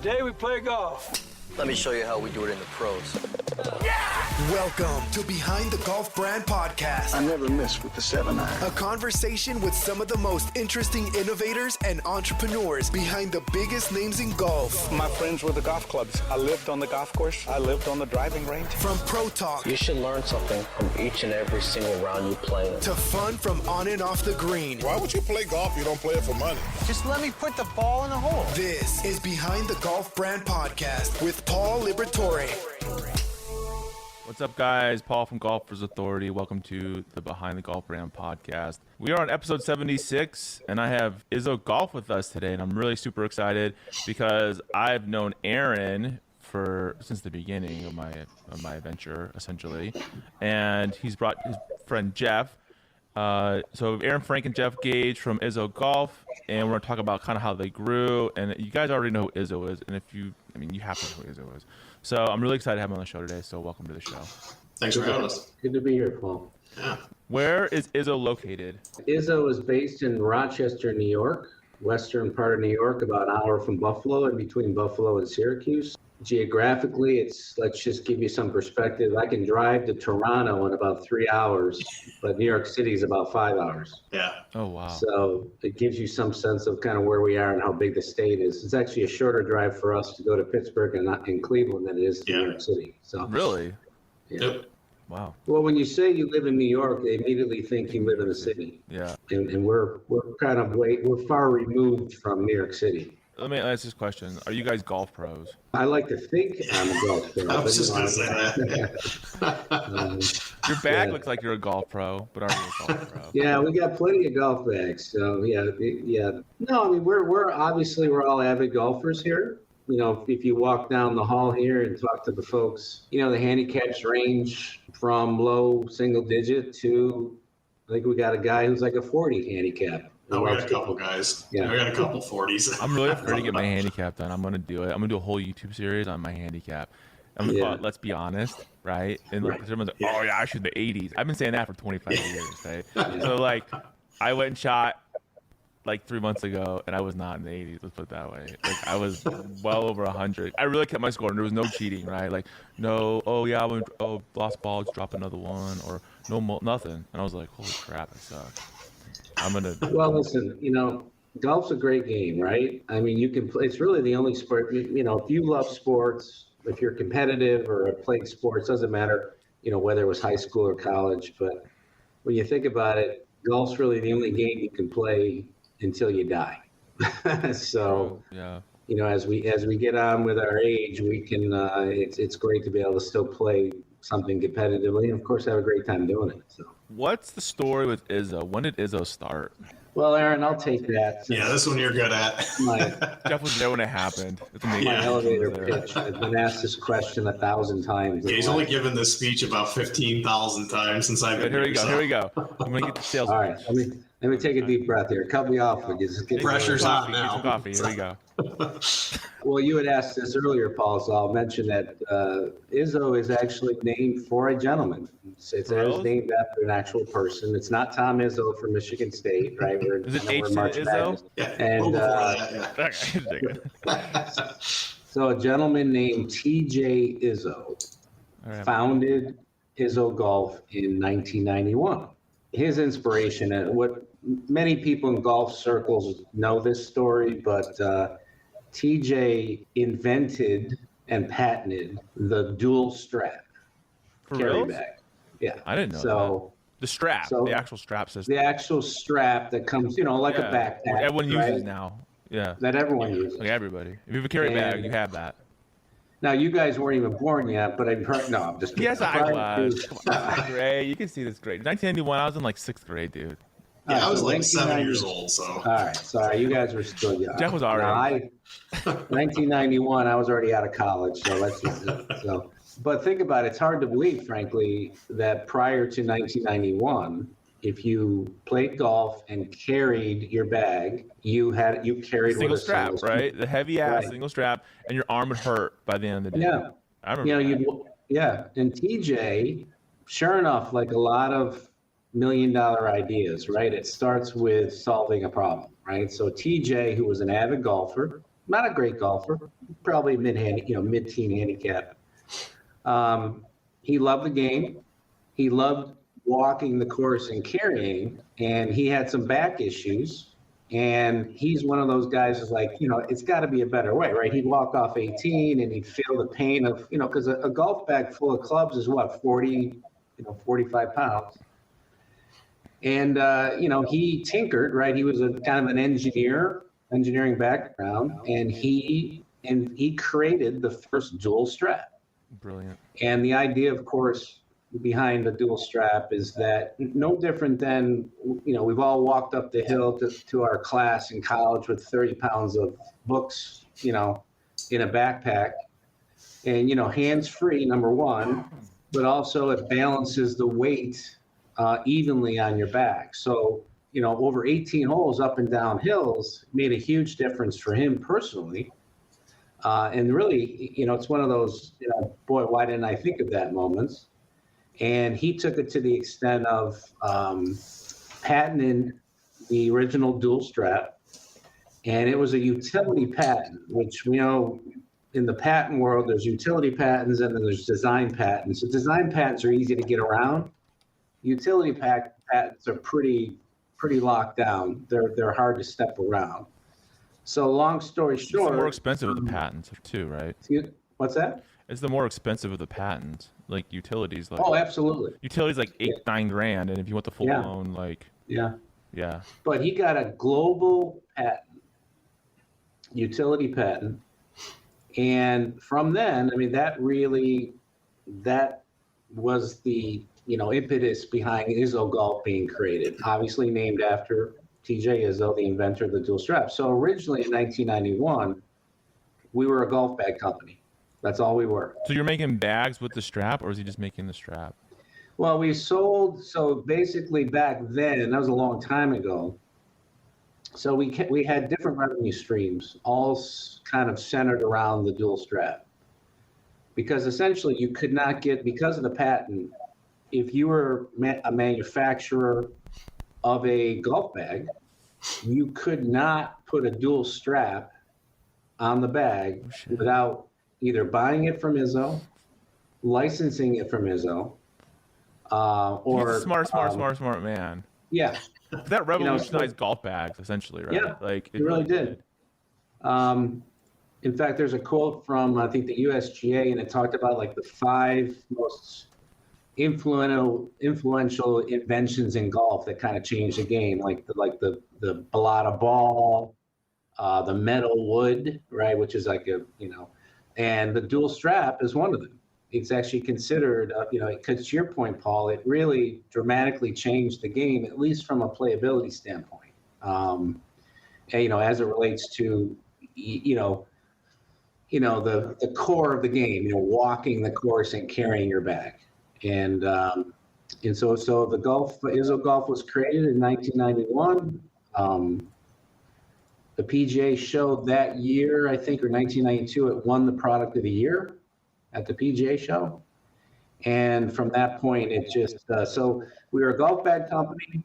Today we play golf. Let me show you how we do it in the pros. Welcome to Behind the Golf Brand Podcast. I never miss with the 7-iron. A conversation with some of the most interesting innovators and entrepreneurs behind the biggest names in golf. My friends were the golf clubs. I lived on the golf course. I lived on the driving range. From pro talk You should learn something from each and every single round you play in. to fun from on and off the green. Why would you play golf if you don't play it for money? Just let me put the ball in the hole. This is Behind the Golf Brand Podcast with Paul Liberatore. What's up, guys? Paul from Golfers Authority. Welcome to the Behind the Golf Brand Podcast. We are on episode 76, and I have IZZO Golf with us today, and I'm really super excited because I've known Aaron since the beginning of my venture, essentially, and he's brought his friend Jeff. So Aaron Frank and Jeff Gage from IZZO Golf, and we're going to talk about kind of how they grew. And you guys already know who IZZO is, and you have to know who IZZO is. So I'm really excited to have him on the show today. So welcome to the show. Thanks for having us. Good to be here, Paul. Yeah. Where is IZZO located? IZZO is based in Rochester, New York, western part of New York, about an hour from Buffalo, in between Buffalo and Syracuse. Geographically, let's just give you some perspective. I can drive to Toronto in about 3 hours, but New York City is about 5 hours. Yeah. Oh, wow. So it gives you some sense of kind of where we are and how big the state is. It's actually a shorter drive for us to go to Pittsburgh and not in Cleveland than it is to New York City. So Really? yeah. Yep. Wow. Well, when you say you live in New York, they immediately think you live in the city. Yeah. And we're kind of we're far removed from New York City. Let me ask this question. Are you guys golf pros? I like to think I'm a golf pro. I was just going to say that. Your bag Yeah. looks like you're a golf pro, but are you a golf pro? Yeah, we got plenty of golf bags. So yeah. No, I mean we're obviously we're all avid golfers here. You know, if you walk down the hall here and talk to the folks, you know, the handicaps range from low single digit to, I think we got a guy who's like a 40 handicap. Oh, we got a couple guys. Yeah. We got a couple 40s. I'm really afraid to get my handicap done. I'm going to do it. I'm going to do a whole YouTube series on my handicap. But let's be honest, right? And like, everyone's like, oh, yeah, I shoot the 80s. I've been saying that for 25 years, right? So, like, I went and shot like 3 months ago, and I was not in the 80s. Let's put it that way. Like, I was well over 100. I really kept my score, and there was no cheating, right? Like, no, oh, yeah, lost ball, let's drop another one, or nothing. And I was like, holy crap, I suck. Well, listen, you know, golf's a great game, right? I mean, you can play, it's really the only sport, you know, if you love sports, if you're competitive or have played sports, doesn't matter, you know, whether it was high school or college, but when you think about it, golf's really the only game you can play until you die. So, yeah. you know, as we get on with our age, we can, it's great to be able to still play something competitively and of course have a great time doing it. So. What's the story with IZZO? When did IZZO start? Well, Aaron, I'll take that. Yeah, this one you're good at. Jeff was there when it happened. It's amazing. My elevator pitch. I've been asked this question 1,000 times. Yeah, he's only given this speech about 15,000 times since I've been Here we go. so. Here we go. I'm gonna get the sales. All right, let me take a deep breath here. Cut me off. Pressure's on Get some now. coffee. Here we go. Well, you had asked this earlier, Paul, so I'll mention that IZZO is actually named for a gentleman. It's named after an actual person. It's not Tom Izzo from Michigan State, right? Is it H. Izzo? Yeah, And, yeah. So a gentleman named TJ Izzo founded IZZO Golf in 1991. His inspiration, and what many people in golf circles know this story, but TJ invented and patented the dual strap carry bag. Yeah, I didn't know so. The strap, the actual strap system. The actual strap that comes, you know, like a backpack. Everyone uses now. Yeah. That everyone uses. Like everybody. If you have a carry bag, you have that. Now, you guys weren't even born yet, but I've heard, no, I'm just kidding. Yes, I was. Come on, great. You can see this grade. 1991, I was in like 6th grade, dude. Yeah, I was like 7 years old, so. All right, sorry, you guys were still young. Jeff was already. 1991, I was already out of college, so let's just, so. But think about it, it's hard to believe, frankly, that prior to 1991, if you played golf and carried your bag, you carried single strap, right? The heavy ass single strap, and your arm would hurt by the end of the day. Yeah, I remember. You know, yeah, and TJ, sure enough, like a lot of $1 million ideas, right? It starts with solving a problem, right? So TJ, who was an avid golfer, not a great golfer, probably mid-teen handicap. He loved the game. He loved walking the course and carrying, and he had some back issues. And he's one of those guys who's like, it's got to be a better way, right? He'd walk off 18 and he'd feel the pain of, because a golf bag full of clubs is what, 45 pounds. And, he tinkered, right? He was a kind of an engineering background, and he created the first dual strap. Brilliant. And the idea, of course, behind the dual strap is that no different than, we've all walked up the hill to our class in college with 30 pounds of books, in a backpack, and, hands-free, number one, but also it balances the weight evenly on your back. So, over 18 holes up and down hills made a huge difference for him personally. And really, it's one of those, boy, why didn't I think of that moments? And he took it to the extent of patenting the original dual strap. And it was a utility patent, which we know in the patent world, there's utility patents and then there's design patents. So design patents are easy to get around. Utility patents are pretty locked down. They're hard to step around. So long story short, it's more expensive of the patents too, right? What's that? It's the more expensive of the patents, like utilities. Like, oh, absolutely. Utilities like $8-9 grand, and if you want the full blown, yeah. But he got a global patent, utility patent, and from then, that was the impetus behind IZZO Golf being created. Obviously named after TJ IZZO, the inventor of the dual strap. So originally in 1991, we were a golf bag company. That's all we were. So you're making bags with the strap, or is he just making the strap? Well, so basically back then, that was a long time ago. So we had different revenue streams, all kind of centered around the dual strap. Because essentially you could not get, because of the patent, if you were a manufacturer of a golf bag, you could not put a dual strap on the bag without either buying it from IZZO, licensing it from IZZO, or he's a smart man. Yeah, that revolutionized golf bags essentially, right? Yeah, like it really did. In fact, there's a quote from I think the USGA, and it talked about like the 5 most influential inventions in golf that kind of changed the game, like the balata ball, the metal wood, right, which is like and the dual strap is one of them. It's actually considered, because to your point, Paul, it really dramatically changed the game, at least from a playability standpoint. As it relates to, the core of the game, walking the course and carrying your bag. And so the IZZO Golf was created in 1991. The PGA show that year, I think, or 1992, it won the product of the year at the PGA show. And from that point, it just, so we were a golf bag company.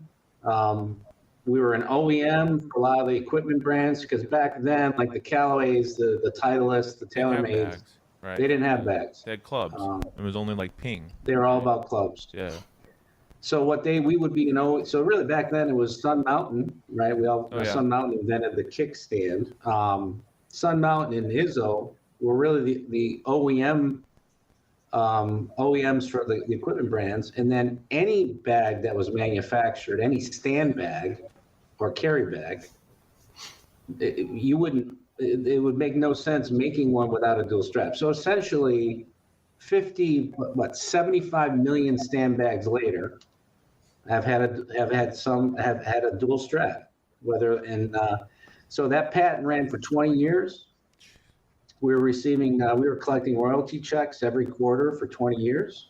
We were an OEM for a lot of the equipment brands, because back then, like the Callaways, the Titleists, the TaylorMades, right. They didn't have bags. They had clubs. It was only like ping. They were all about clubs. Yeah. So we would be, so really back then it was Sun Mountain, right? Sun Mountain invented the kickstand. Sun Mountain and IZZO were really the OEMs for the equipment brands. And then any bag that was manufactured, any stand bag or carry bag, it would make no sense making one without a dual strap. So essentially 75 million stand bags later have had a dual strap, so that patent ran for 20 years. We were collecting royalty checks every quarter for 20 years.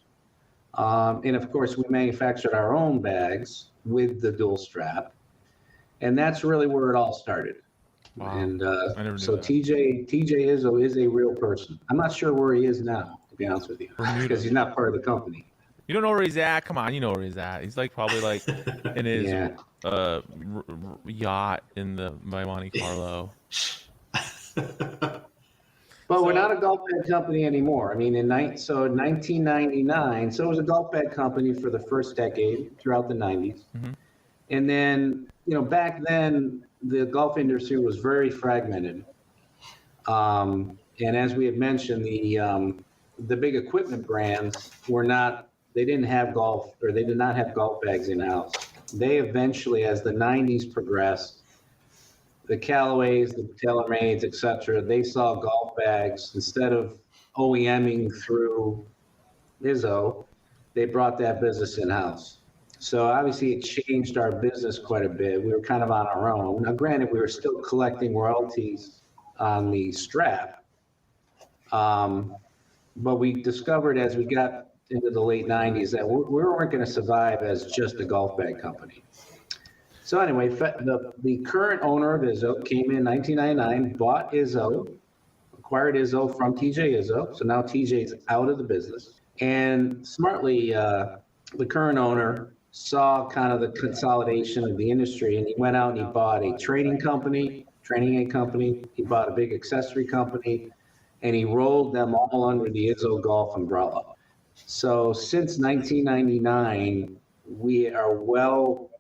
And of course we manufactured our own bags with the dual strap. And that's really where it all started. Wow. And so TJ IZZO is a real person. I'm not sure where he is now, to be honest with you, because he's not part of the company. You don't know where he's at? Come on, you know where he's at. He's probably in his yacht in the Monte Carlo. But we're not a golf bag company anymore. I mean, in 1999, so it was a golf bag company for the first decade throughout the 90s. Mm-hmm. And then, back then, the golf industry was very fragmented. And as we had mentioned, the big equipment brands they did not have golf bags in-house. They eventually, as the 90s progressed, the Callaways, the TaylorMades, et cetera, they saw golf bags. Instead of OEMing through IZZO, they brought that business in-house. So obviously it changed our business quite a bit. We were kind of on our own. Now, granted, we were still collecting royalties on the strap. But we discovered as we got into the late 90s that we weren't going to survive as just a golf bag company. So anyway, the current owner of IZZO came in 1999, bought IZZO, acquired IZZO from TJ IZZO. So now TJ's out of the business. And smartly, the current owner saw kind of the consolidation of the industry, and he went out and he bought a training aid company. He bought a big accessory company, and he rolled them all under the IZZO Golf umbrella. So since 1999, we are well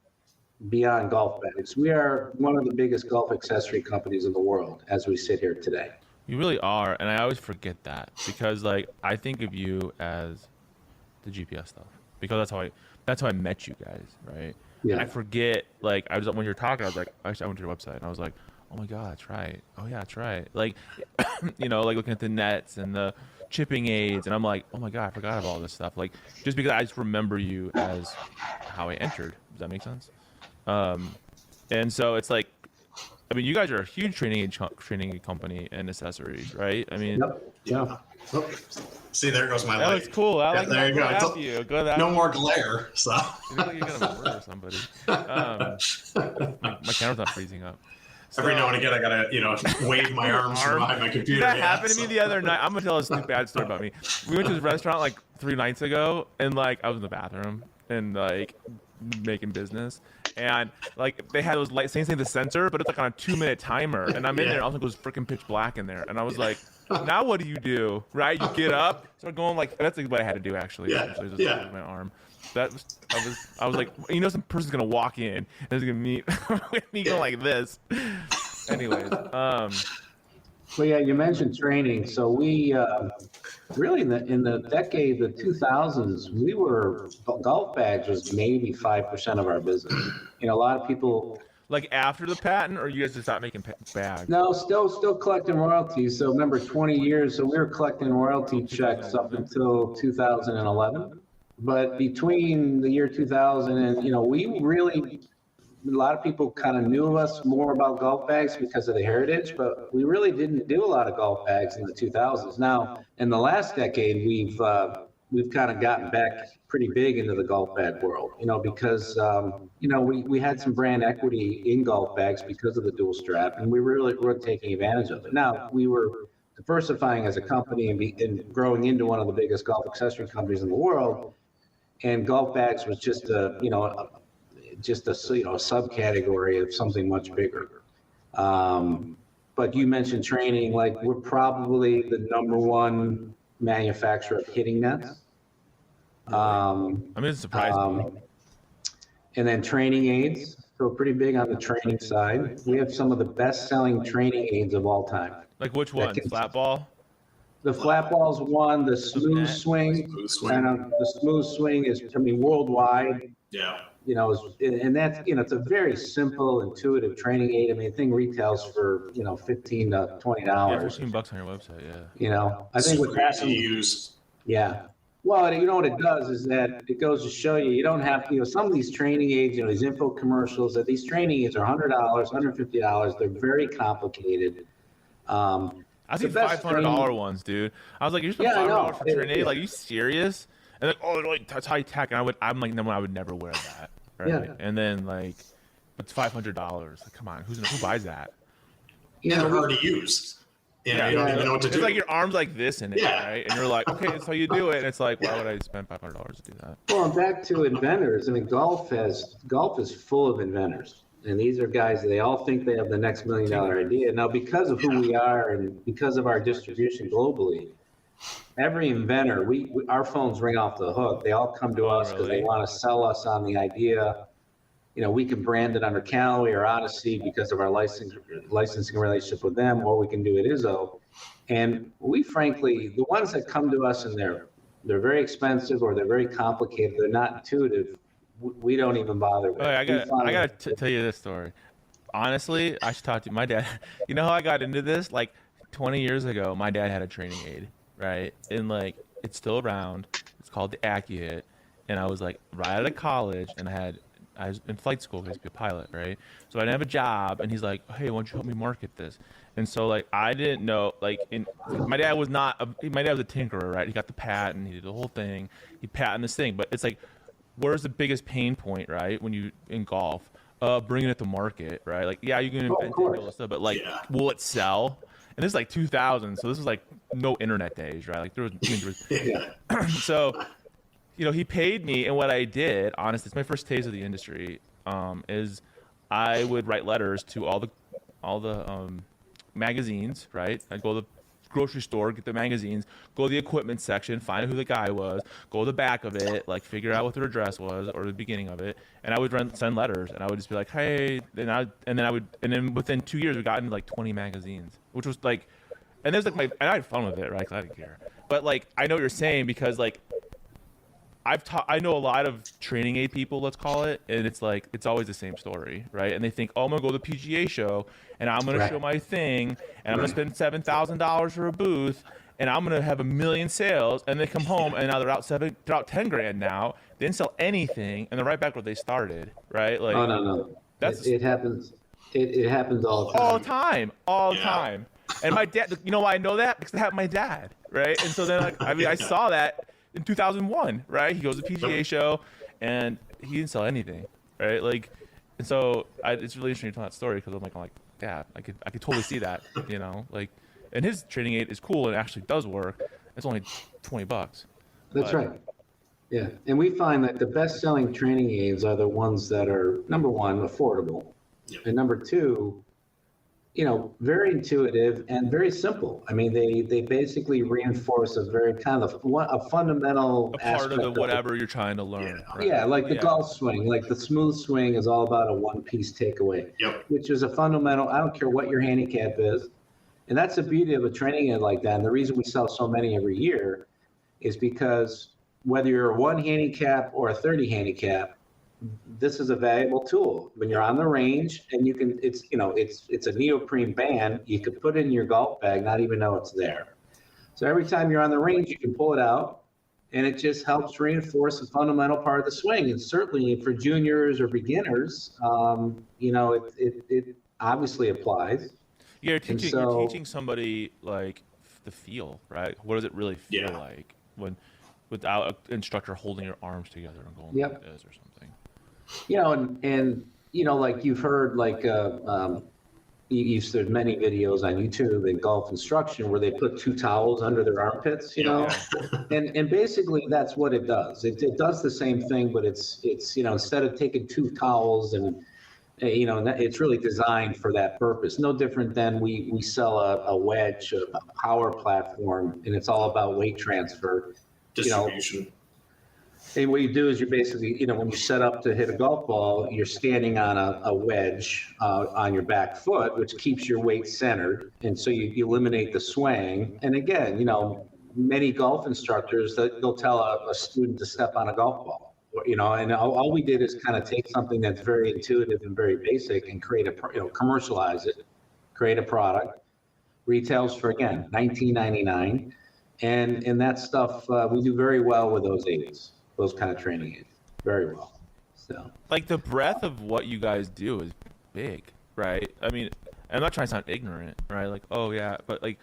beyond golf bags. We are one of the biggest golf accessory companies in the world as we sit here today. You really are, and I always forget that because I think of you as the GPS stuff because that's how I met you guys, right? Yeah. And I forget when you're talking, I was like, actually, I went to your website and I was like, oh my God, that's right. Oh yeah, that's right. Looking at the nets and the chipping aids, and I'm like, oh my God, I forgot about all this stuff. Just because I just remember you as how I entered. Does that make sense? And so it's you guys are a huge training aid company and accessories, right? I mean, yep. Yeah. Oh, see, there goes my light. That looks cool. There you go. No more glare. So you look like you're gonna murder somebody. My camera's not freezing up. So, every now and again, I gotta wave my arms from behind my computer. That happened to me the other night. I'm gonna tell a bad story about me. We went to this restaurant 3 nights ago, and I was in the bathroom and making business, and they had those same thing, the sensor, but it's on a 2-minute timer, and I'm in there, and all of a sudden it goes freaking pitch black in there, and I was like, now what do you do? Right? You get up, start going that's what I had to do actually. Just my arm. I was like, some person's gonna walk in and is gonna meet with me going like this. Anyways, well, yeah, you mentioned training. So we really in the decade, the 2000s, golf bags was maybe 5% of our business. A lot of people. After the patent, or you guys just stopped making bags? No, still collecting royalties. So remember, 20 years. So we were collecting royalty checks up until 2011. But between the year 2000 and, we really, a lot of people kind of knew of us more about golf bags because of the heritage, but we really didn't do a lot of golf bags in the 2000s. Now, in the last decade, we've kind of gotten back pretty big into the golf bag world, because, we had some brand equity in golf bags because of the dual strap, and we really were taking advantage of it. Now, we were diversifying as a company and growing into one of the biggest golf accessory companies in the world. And golf bags was just a subcategory of something much bigger. But you mentioned training, we're probably the #1 manufacturer of hitting nets. It's surprising. And then training aids. So we're pretty big on the training side. We have some of the best-selling training aids of all time. Which one? Flat ball? The flat ball's one, the smooth swing. And the smooth swing is, worldwide. Yeah. And that's, it's a very simple, intuitive training aid. The thing retails for, $15 to $20. Yeah, $15 on your website, yeah. I think with that, yeah. Well, what it does is that it goes to show you don't have to, some of these training aids, these info commercials, that these training aids are $100, $150. They're very complicated. I see $500 ones, dude. I was like, you're spending $500 for training aid? Are you serious? And that's high tech. And I'm like, no, I would never wear that. Right? Yeah. And then it's $500. Come on, who buys that? Yeah, they're hard to use. You don't even know what to do. It's your arm's like this in it, right? And you're like, okay, that's how you do it. And it's why would I spend $500 to do that? Well, back to inventors. Golf is full of inventors. And these are guys, they all think they have the next $1 million idea. Now, because of who we are and because of our distribution globally, every inventor, our phones ring off the hook. They all come to us because they want to sell us on the idea. You know, we can brand it under Callaway or Odyssey because of our licensing relationship with them, or we can do it IZZO. And we frankly, the ones that come to us and they're very expensive or they're very complicated, they're not intuitive, we don't even bother with. I got to tell you this story. Honestly, I should talk to you. My dad, you know how I got into this? Like 20 years ago, my dad had a training aid, right? And like, it's still around. It's called the AccuHit. And I was like right out of college and I was in flight school because I was a pilot, right? So I didn't have a job, and he's like, "Hey, why don't you help me market this?" And so like I didn't know, like my dad was a tinkerer, right? He got the patent, he did the whole thing, he patented this thing, but it's like, where's the biggest pain point, right? When you in golf, bringing it to market, right? Like, yeah, you can invent all this stuff, but like, will it sell? And this is like 2000, so this was like no internet days, right? Like there was so. You know, he paid me, and what I did, honestly, it's my first taste of the industry, is I would write letters to all the magazines, right? I'd go to the grocery store, get the magazines, go to the equipment section, find out who the guy was, go to the back of it, like figure out what their address was or the beginning of it, and I would send letters, and I would just be like, hey, and then within 2 years we got into like 20 magazines, which was like, and there's like and I had fun with it, right? 'Cause I didn't care, but like I know what you're saying because like. I know a lot of training aid people, let's call it, and it's like it's always the same story, right? And they think, oh, I'm gonna go to the PGA show, and I'm gonna show my thing, and I'm gonna spend $7,000 for a booth, and I'm gonna have 1 million sales, and they come home and now they're out 10 grand now. They didn't sell anything, and they're right back where they started, right? Like, oh no, it happens. It happens all the time. All the time. And my dad, you know why I know that? Because I have my dad, right? And so then, like, I mean, I saw that. In 2001, right? He goes to the PGA show, and he didn't sell anything, right? Like, and so it's really interesting to tell that story because I'm like, yeah, I could totally see that, you know, like, and his training aid is cool and actually does work. It's only $20. That's right. Yeah, and we find that the best-selling training aids are the ones that are, number one, affordable, and number two, you know, very intuitive and very simple. I mean, they basically reinforce a very kind of a fundamental part of the whatever you're trying to learn. Right? Yeah, like the golf swing, like the smooth swing is all about a one-piece takeaway, which is a fundamental. I don't care what your handicap is, and that's the beauty of a training aid like that. And the reason we sell so many every year is because whether you're a 1 handicap or a 30 handicap, this is a valuable tool when you're on the range, and you can, it's a neoprene band you could put in your golf bag, not even know it's there. So every time you're on the range, you can pull it out, and it just helps reinforce a fundamental part of the swing. And certainly for juniors or beginners, it obviously applies. You're teaching somebody like the feel, right? What does it really feel like without an instructor holding your arms together and going like this or something? You know, and you know, like you've heard, like there's many videos on YouTube and golf instruction where they put 2 towels under their armpits, you know, and basically that's what it does. It does the same thing, but it's you know, instead of taking 2 towels and you know, it's really designed for that purpose. No different than we sell a wedge, a power platform, and it's all about weight transfer, distribution. You know. And what you do is you basically, you know, when you set up to hit a golf ball, you're standing on a wedge on your back foot, which keeps your weight centered. And so you eliminate the swing. And again, you know, many golf instructors, they'll tell a student to step on a golf ball, you know, and all we did is kind of take something that's very intuitive and very basic and commercialize it, create a product. Retails for, again, $19.99. And that stuff, we do very well with those aids. Those kind of training aids, very well. So, like, the breadth of what you guys do is big, right? I mean, I'm not trying to sound ignorant, right? Like, oh yeah, but like,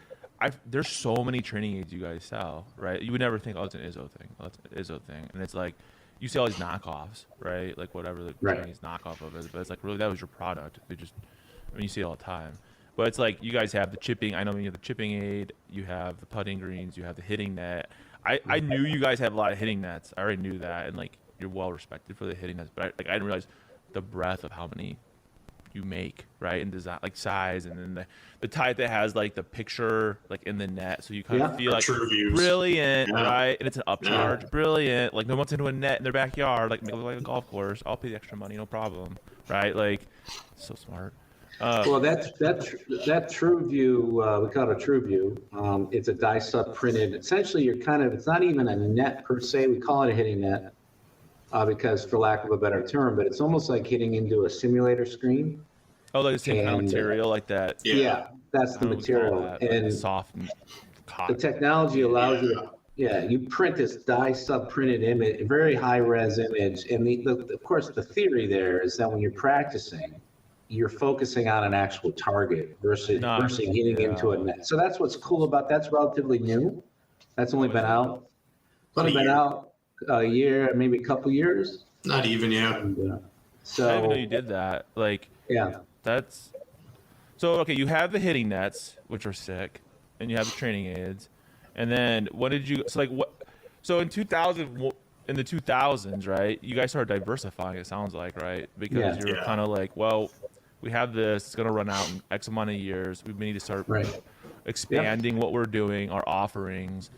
there's so many training aids you guys sell, right? You would never think, oh, it's an IZZO thing, oh, it's an IZZO thing, and it's like, you see all these knockoffs, right? Like whatever the Chinese knockoff of it, but it's like, really, that was your product. I mean, you see it all the time. But it's like, you guys have the chipping. I know you have the chipping aid. You have the putting greens. You have the hitting net. I knew you guys had a lot of hitting nets. I already knew that, and like, you're well respected for the hitting nets. But I didn't realize the breadth of how many you make, right? And design, like size, and then the type that has like the picture like in the net, so you kind of feel like True views. brilliant, right? And it's an upcharge, brilliant. Like no one's into a net in their backyard, like make it look like a golf course. I'll pay the extra money, no problem, right? Like so smart. Well, that True View, we call it a True View. It's a die-sub printed. Essentially, it's not even a net per se. We call it a hitting net because, for lack of a better term, but it's almost like hitting into a simulator screen. Oh, like the same kind of material, like that. Yeah, that's the material. That, and like soft cotton. the technology allows you. You print this die-sub printed image, a very high-res image, and of course, the theory there is that when you're practicing, you're focusing on an actual target versus hitting into a net. So that's what's cool about that's relatively new. That's only been out. A year, maybe a couple years. Not even, yeah. And, I didn't even know you did that. Like, that's so okay. You have the hitting nets, which are sick, and you have the training aids, and then what did you? So like what? So in 2000, in the 2000s, right? You guys started diversifying. It sounds like, right? Because you're kind of like, well, we have this. It's gonna run out in X amount of years. We need to start expanding what we're doing, our offerings,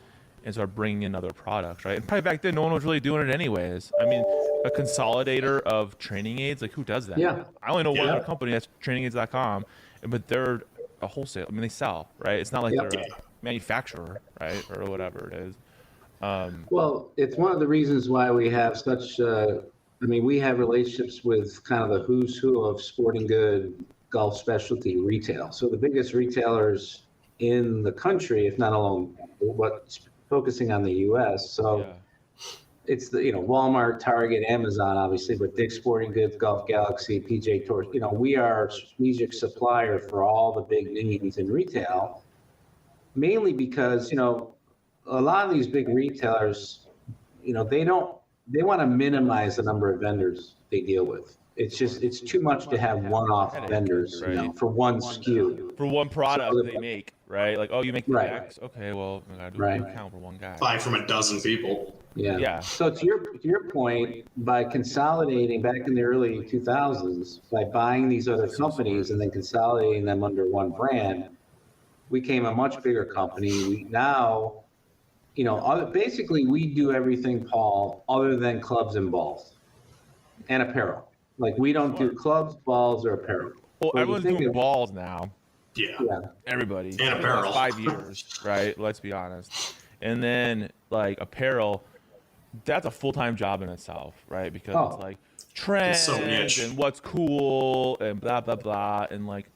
and start bringing in other products, right? And probably back then, no one was really doing it anyways. I mean, a consolidator of training aids, like who does that? Yeah. I only know one other company, that's trainingaids.com, but they're a wholesale. I mean, they sell, right? It's not like they're a manufacturer, right, or whatever it is. Well, it's one of the reasons why we have such. We have relationships with kind of the who's who of sporting good golf specialty retail. So the biggest retailers in the country, if not alone, focusing on the U.S. So it's the Walmart, Target, Amazon, obviously, but Dick's Sporting Goods, Golf Galaxy, PJ Tours. We are a strategic supplier for all the big names in retail, mainly because a lot of these big retailers, they want to minimize the number of vendors they deal with. It's too much to have one-off vendors, for one SKU. For one product they make, right? Like, oh, you make the X? Okay, well, I gotta do a count for one guy. Buy from a dozen people. Yeah. So to your point, by consolidating back in the early 2000s, by buying these other companies and then consolidating them under one brand, we became a much bigger company. We now, basically we do everything, Paul, other than clubs and balls and apparel. Like we don't do clubs, balls, or apparel. Well, everyone's doing balls now. Yeah. Everybody. And apparel. 5 years, right? Let's be honest. And then like apparel, that's a full-time job in itself, right? Because it's like trends and what's cool and blah blah blah, and like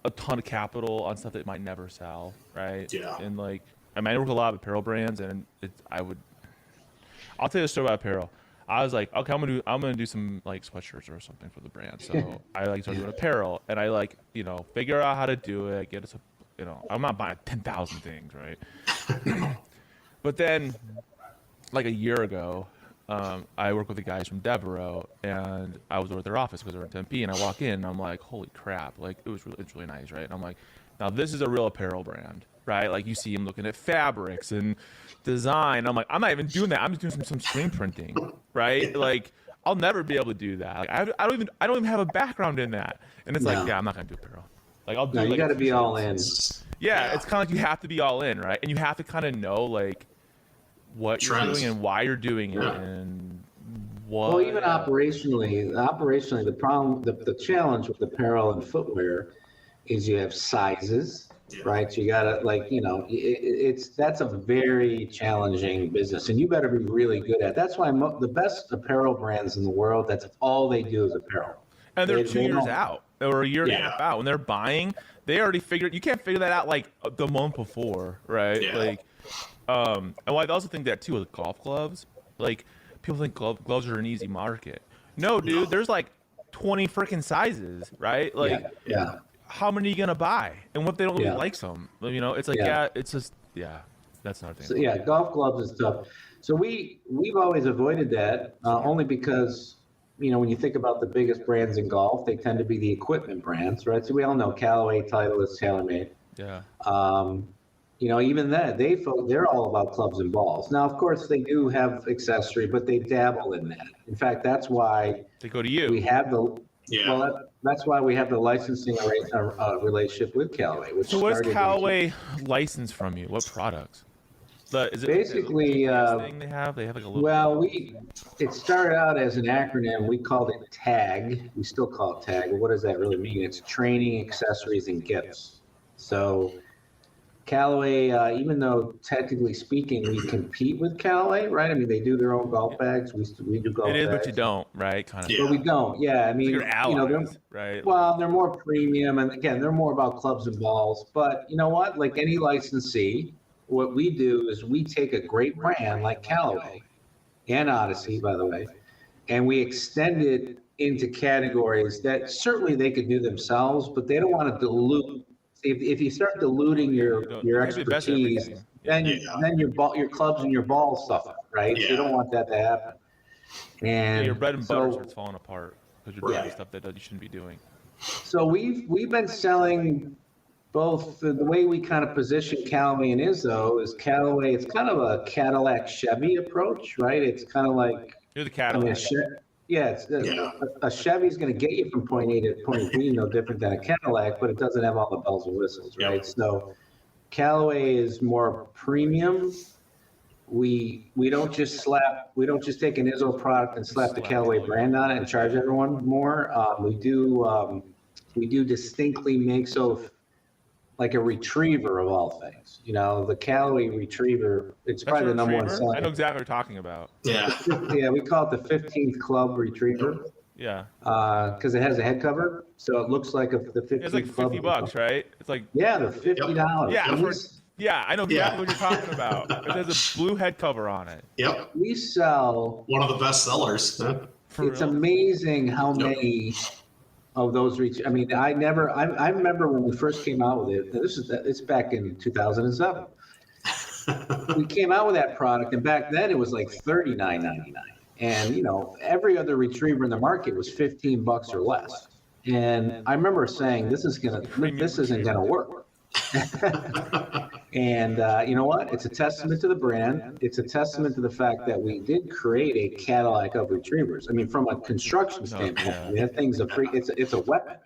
a ton of capital on stuff that might never sell, right? Yeah. And like, I work with a lot of apparel brands, and I'll tell you a story about apparel. I was like, okay, I'm gonna do some like sweatshirts or something for the brand. So I started doing apparel, and I figure out how to do it. Get us I'm not buying 10,000 things, right? But then, like a year ago, I work with the guys from Devereaux, and I was over at their office because they're in Tempe, and I walk in, and I'm like, holy crap! Like it's really nice, right? And I'm like, now this is a real apparel brand, right? Like you see him looking at fabrics and design. I'm like, I'm not even doing that. I'm just doing some screen printing, right? Like I'll never be able to do that. Like I don't even have a background in that. And it's like, I'm not gonna do apparel. Like I'll do. No, you got to be all in. Yeah, it's kind of like you have to be all in, right? And you have to kind of know like what you're doing and why you're doing it and what. Well, even operationally, the problem, the challenge with apparel and footwear is you have sizes. Right, so you gotta that's a very challenging business, and you better be really good at. That's why the best apparel brands in the world, that's all they do is apparel. And they're 2 years out or a year and a half out. When they're buying, they already figured. You can't figure that out like the month before, right? Yeah. Like, and I also think that too with golf gloves. Like people think gloves are an easy market. No, dude, there's like 20 freaking sizes, right? Like, how many are you gonna buy? And what if they don't really like some? It's like it's just that's another thing. So golf gloves is tough. So we've always avoided that only because when you think about the biggest brands in golf, they tend to be the equipment brands, right? So we all know Callaway, Titleist, TaylorMade. Yeah. Even that they're all about clubs and balls. Now, of course, they do have accessory, but they dabble in that. In fact, that's why they go to you. We have the That's why we have the licensing relationship with Callaway. Which So what's started in- Callaway license from you? What products? Is it Basically, a thing they have? They have like a little. Well, it started out as an acronym. We called it TAG. We still call it TAG. But what does that really mean? It's training, accessories, and gifts. So Callaway, even though technically speaking, we compete with Callaway, right? I mean, they do their own golf bags. We do golf bags. It is, but you don't, right? Kind of. Yeah. But we don't. Yeah, I mean, You're allies, they're, right? well, they're more premium, and again, they're more about clubs and balls. But you know what? Like any licensee, what we do is we take a great brand like Callaway and Odyssey, by the way, and we extend it into categories that certainly they could do themselves, but they don't want to dilute. If you start diluting your expertise, then your clubs and your balls suffer, right? Yeah. So you don't want that to happen. And your bread and butter so- starts falling apart because you're doing stuff that you shouldn't be doing. So we've been selling both the way we kind of position Callaway and IZZO is Callaway. It's kind of a Cadillac Chevy approach, right? It's kind of like You're the I mean, Cadillac. a Chevy's going to get you from point A to point B, no different than a Cadillac, but it doesn't have all the bells and whistles, right? Yep. So Callaway is more premium. We don't just take an IZZO product and slap the Callaway brand on it and charge everyone more. We do distinctly make like a retriever of all things. You know, the Callaway retriever, it's probably the number one Retriever? selling. I know exactly what you're talking about. Yeah. Yeah, we call it the 15th Club Retriever Yeah. because it has a head cover, so it looks like the 15th It's like Club. $50, right? It's like Yeah, they're $50. yeah, And yeah. I know exactly Yeah. what you're talking about. It has a blue head cover on it. Yep. we sell. One of the best sellers. Yeah. For It's real. amazing how Yep. many of those reach. I mean, I remember when we first came out with it. It's back in 2007. We came out with that product, and back then it was like $39.99. And you know, every other retriever in the market was $15 or less. And I remember saying, this isn't gonna work. And you know what? It's a testament to the brand. It's a testament to the fact that we did create a Cadillac of retrievers. I mean, from a construction standpoint, yeah. we have things it's a weapon.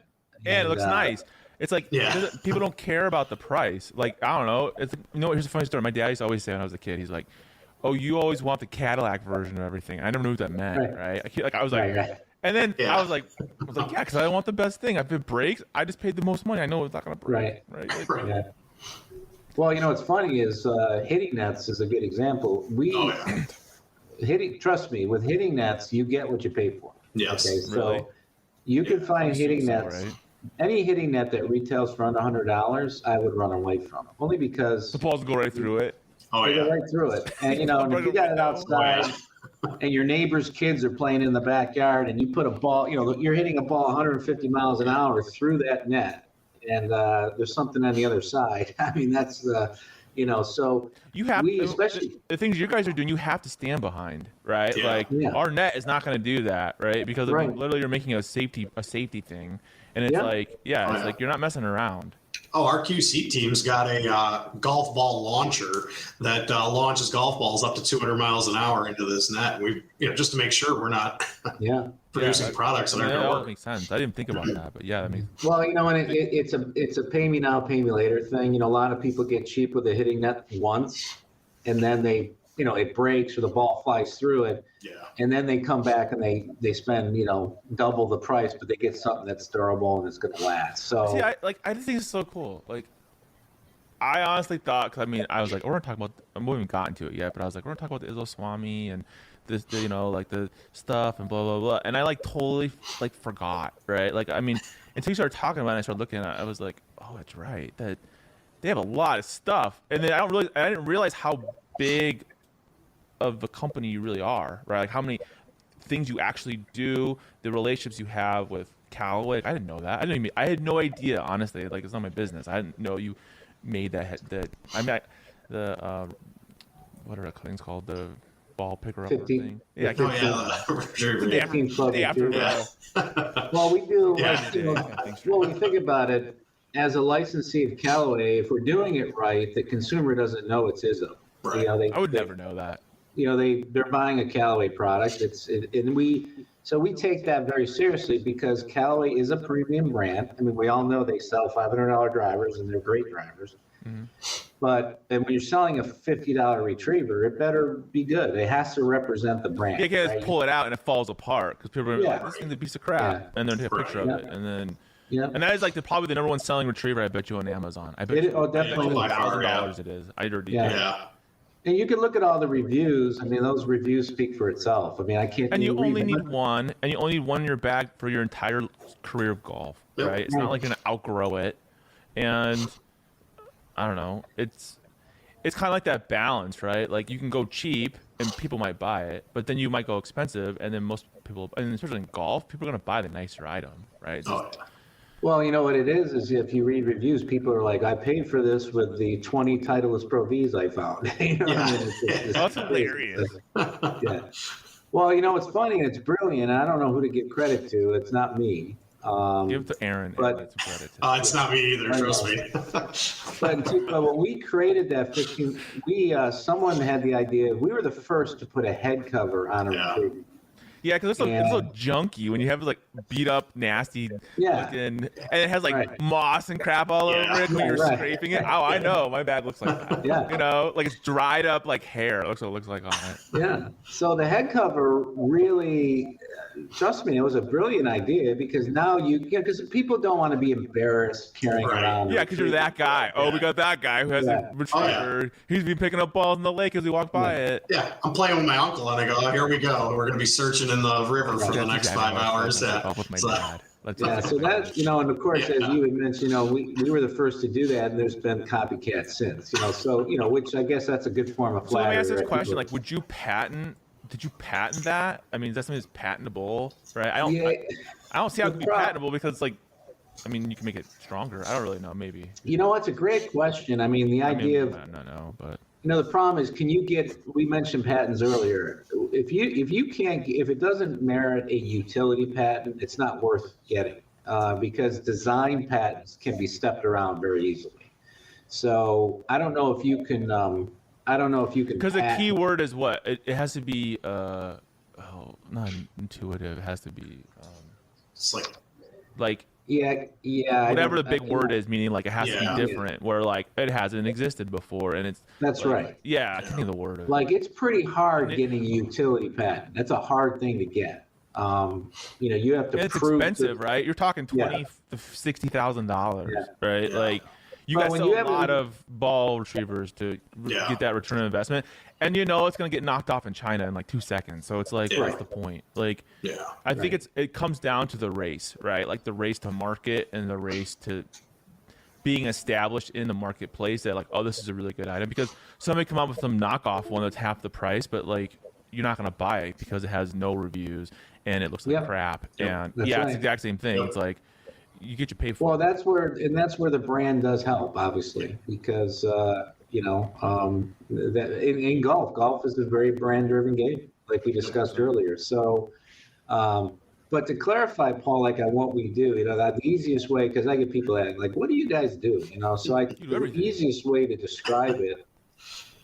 And it looks nice. It's like Yeah. people don't care about the price. Like, I don't know. It's, you know, here's a funny story. My dad used to always say when I was a kid, he's like, "Oh, you always want the Cadillac version of everything." I never knew what that meant, right? I was like, Right. and then Yeah. I was like, yeah, because I want the best thing. If it breaks, I just paid the most money. I know it's not gonna break, right? Like, Yeah. Well, you know what's funny is hitting nets is a good example. Oh, yeah. Trust me, with hitting nets, you get what you pay for. Yes. Okay, so Really? you can find I'm hitting assuming nets. so, right? Any hitting net that retails for under $100, I would run away from. Only because The balls go right through it. Oh, they go yeah. right through it. And you know, and if you got it outside and your neighbor's kids are playing in the backyard and you put a ball, you know, you're hitting a ball 150 miles an hour through that net, and there's something on the other side. I mean, that's you know, so You have especially the things you guys are doing. You have to stand behind, right? Yeah. Like Yeah. our net is not going to do that, right? Because I mean, Right. literally you're making a safety thing, and it's Yeah. like, Oh, it's yeah. like you're not messing around. Oh, our QC team's got a golf ball launcher that launches golf balls up to 200 miles an hour into this net. We, just to make sure we're not yeah. producing products that Yeah, aren't that going to all work. makes sense. I didn't think about that, but yeah, that makes Well, you know, and it's a pay me now, pay me later thing. You know, a lot of people get cheap with a hitting net once, and then it breaks or the ball flies through it, Yeah. and then they come back and they spend double the price, but they get something that's durable and it's going to last. So See, I just think it's so cool. Like, I honestly thought, because I was like, we're gonna talk about. I haven't even gotten to it yet, but I was like, we're gonna talk about the IZZO SWAMI and this, like the stuff and blah blah blah. And I totally forgot, right? Like, I mean, until you started talking about it, and I started looking at it, I was like, oh, that's right. That they have a lot of stuff, and then I didn't realize how big of a company you really are, right? Like how many things you actually do, the relationships you have with Callaway. I didn't know that. I had no idea, honestly. Like, it's not my business. I didn't know you made that. What are the things called? The ball picker up 15. thing. Yeah, I Oh, can't. yeah. The after, 15 club the after, Yeah. well, we do. Yeah. Well, when you think about it, as a licensee of Callaway, if we're doing it right, the consumer doesn't know it's IZZO. Right. I would never know that. they're buying a Callaway product. So we take that very seriously because Callaway is a premium brand. I mean, we all know they sell $500 drivers and they're great drivers. But when you're selling a $50 retriever, it better be good. It has to represent the brand. You can't pull it out and it falls apart because people are like, this thing's a piece of crap, and then take a picture of it, and then. Yeah. And that is probably the number one selling retriever, I bet you, on Amazon. I bet definitely. $1,000 it is. I already do. And you can look at all the reviews. I mean, those reviews speak for itself. I mean, I can't. And you only need one, and you only need one in your bag for your entire career of golf, right? It's not like you're gonna outgrow it. And I don't know. It's kind of like that balance, right? Like you can go cheap and people might buy it, but then you might go expensive, and then most people, and especially in golf, people are gonna buy the nicer item, right? Well, you know what it is if you read reviews, people are like, I paid for this with the 20 Titleist Pro Vs I found. You know what I mean? That's hilarious. Yeah. Well, it's funny and it's brilliant. I don't know who to give credit to. It's not me. Give it to Aaron. But it's not me either. Trust me. but when we created that 15, someone had the idea. We were the first to put a head cover on a retriever. Yeah, because it's so junky when you have beat up, nasty looking, and it has moss and crap all over it when you're scraping it. Oh, I know, my bag looks like that. Yeah, like it's dried up like hair. That's what it looks like on it. Yeah. So the head cover really, trust me, it was a brilliant idea because now because people don't want to be embarrassed carrying around. Yeah, because you're that guy. Oh, we got that guy who has a retriever. He's been picking up balls in the lake as we walk by it. Yeah, I'm playing with my uncle, and I go, here we go. We're going to be searching in the river for the next 5 hours. With my dad. So that's, and of course, as you had mentioned, we were the first to do that, and there's been copycats since, so, which I guess that's a good form of flattery. So let me ask this question, did you patent that? I mean, is that something that's patentable, right? I don't see how it could be patentable because, you can make it stronger. I don't really know, maybe. It's a great question. I mean, the idea of... No, but... the problem is, we mentioned patents earlier. If it doesn't merit a utility patent, it's not worth getting because design patents can be stepped around very easily. So I don't know if you can, because the key word is what? It has to be, not intuitive. It has to be, whatever the big word is, meaning it has to be different, where it hasn't existed before, and it's that's right. Yeah, I can't think of the word. It's pretty hard getting a utility patent. That's a hard thing to get. You have to. And it's expensive, right? You're talking $20,000 to $60,000, right? You got a lot of ball retrievers to get that return on investment. And it's going to get knocked off in China in 2 seconds. So it's what's the point? I think it comes down to the race, right? The race to market and the race to being established in the marketplace that this is a really good item. Because somebody come up with some knockoff one that's half the price, but you're not going to buy it because it has no reviews and it looks like crap. And it's the exact same thing. It's you get your pay for. Well, that's where the brand does help, obviously, because that in golf is a very brand-driven game, like we discussed earlier. So, but to clarify, Paul, on what we do, that the easiest way, because I get people asking, what do you guys do? So the easiest way to describe it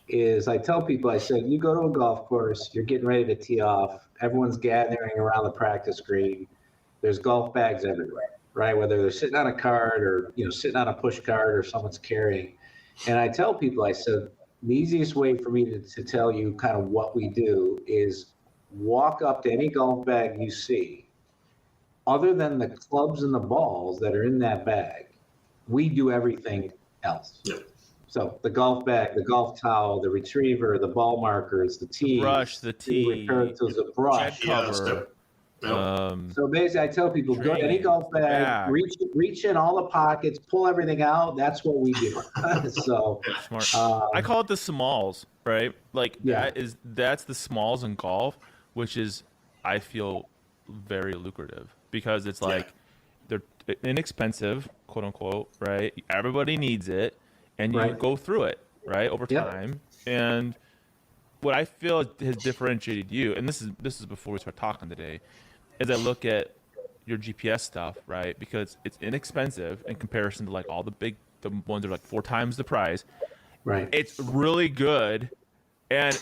is I tell people, I said, you go to a golf course, you're getting ready to tee off, everyone's gathering around the practice green, there's golf bags everywhere. Right, whether they're sitting on a cart or sitting on a push cart or someone's carrying, and I tell people, I said the easiest way for me to tell you kind of what we do is walk up to any golf bag you see, other than the clubs and the balls that are in that bag, we do everything else. Yep. So the golf bag, the golf towel, the retriever, the ball markers, the tee, the brush, the tee, the brush, cover. So basically, I tell people, go to any golf bag, reach in all the pockets, pull everything out. That's what we do. So smart. I call it the smalls, right? That's the smalls in golf, which is, I feel, very lucrative because it's they're inexpensive, quote unquote, right? Everybody needs it, and you go through it, right, over time. And what I feel has differentiated you, and this is before we start talking today, is I look at your GPS stuff, right? Because it's inexpensive in comparison to all the ones that are 4 times the price. Right. It's really good, and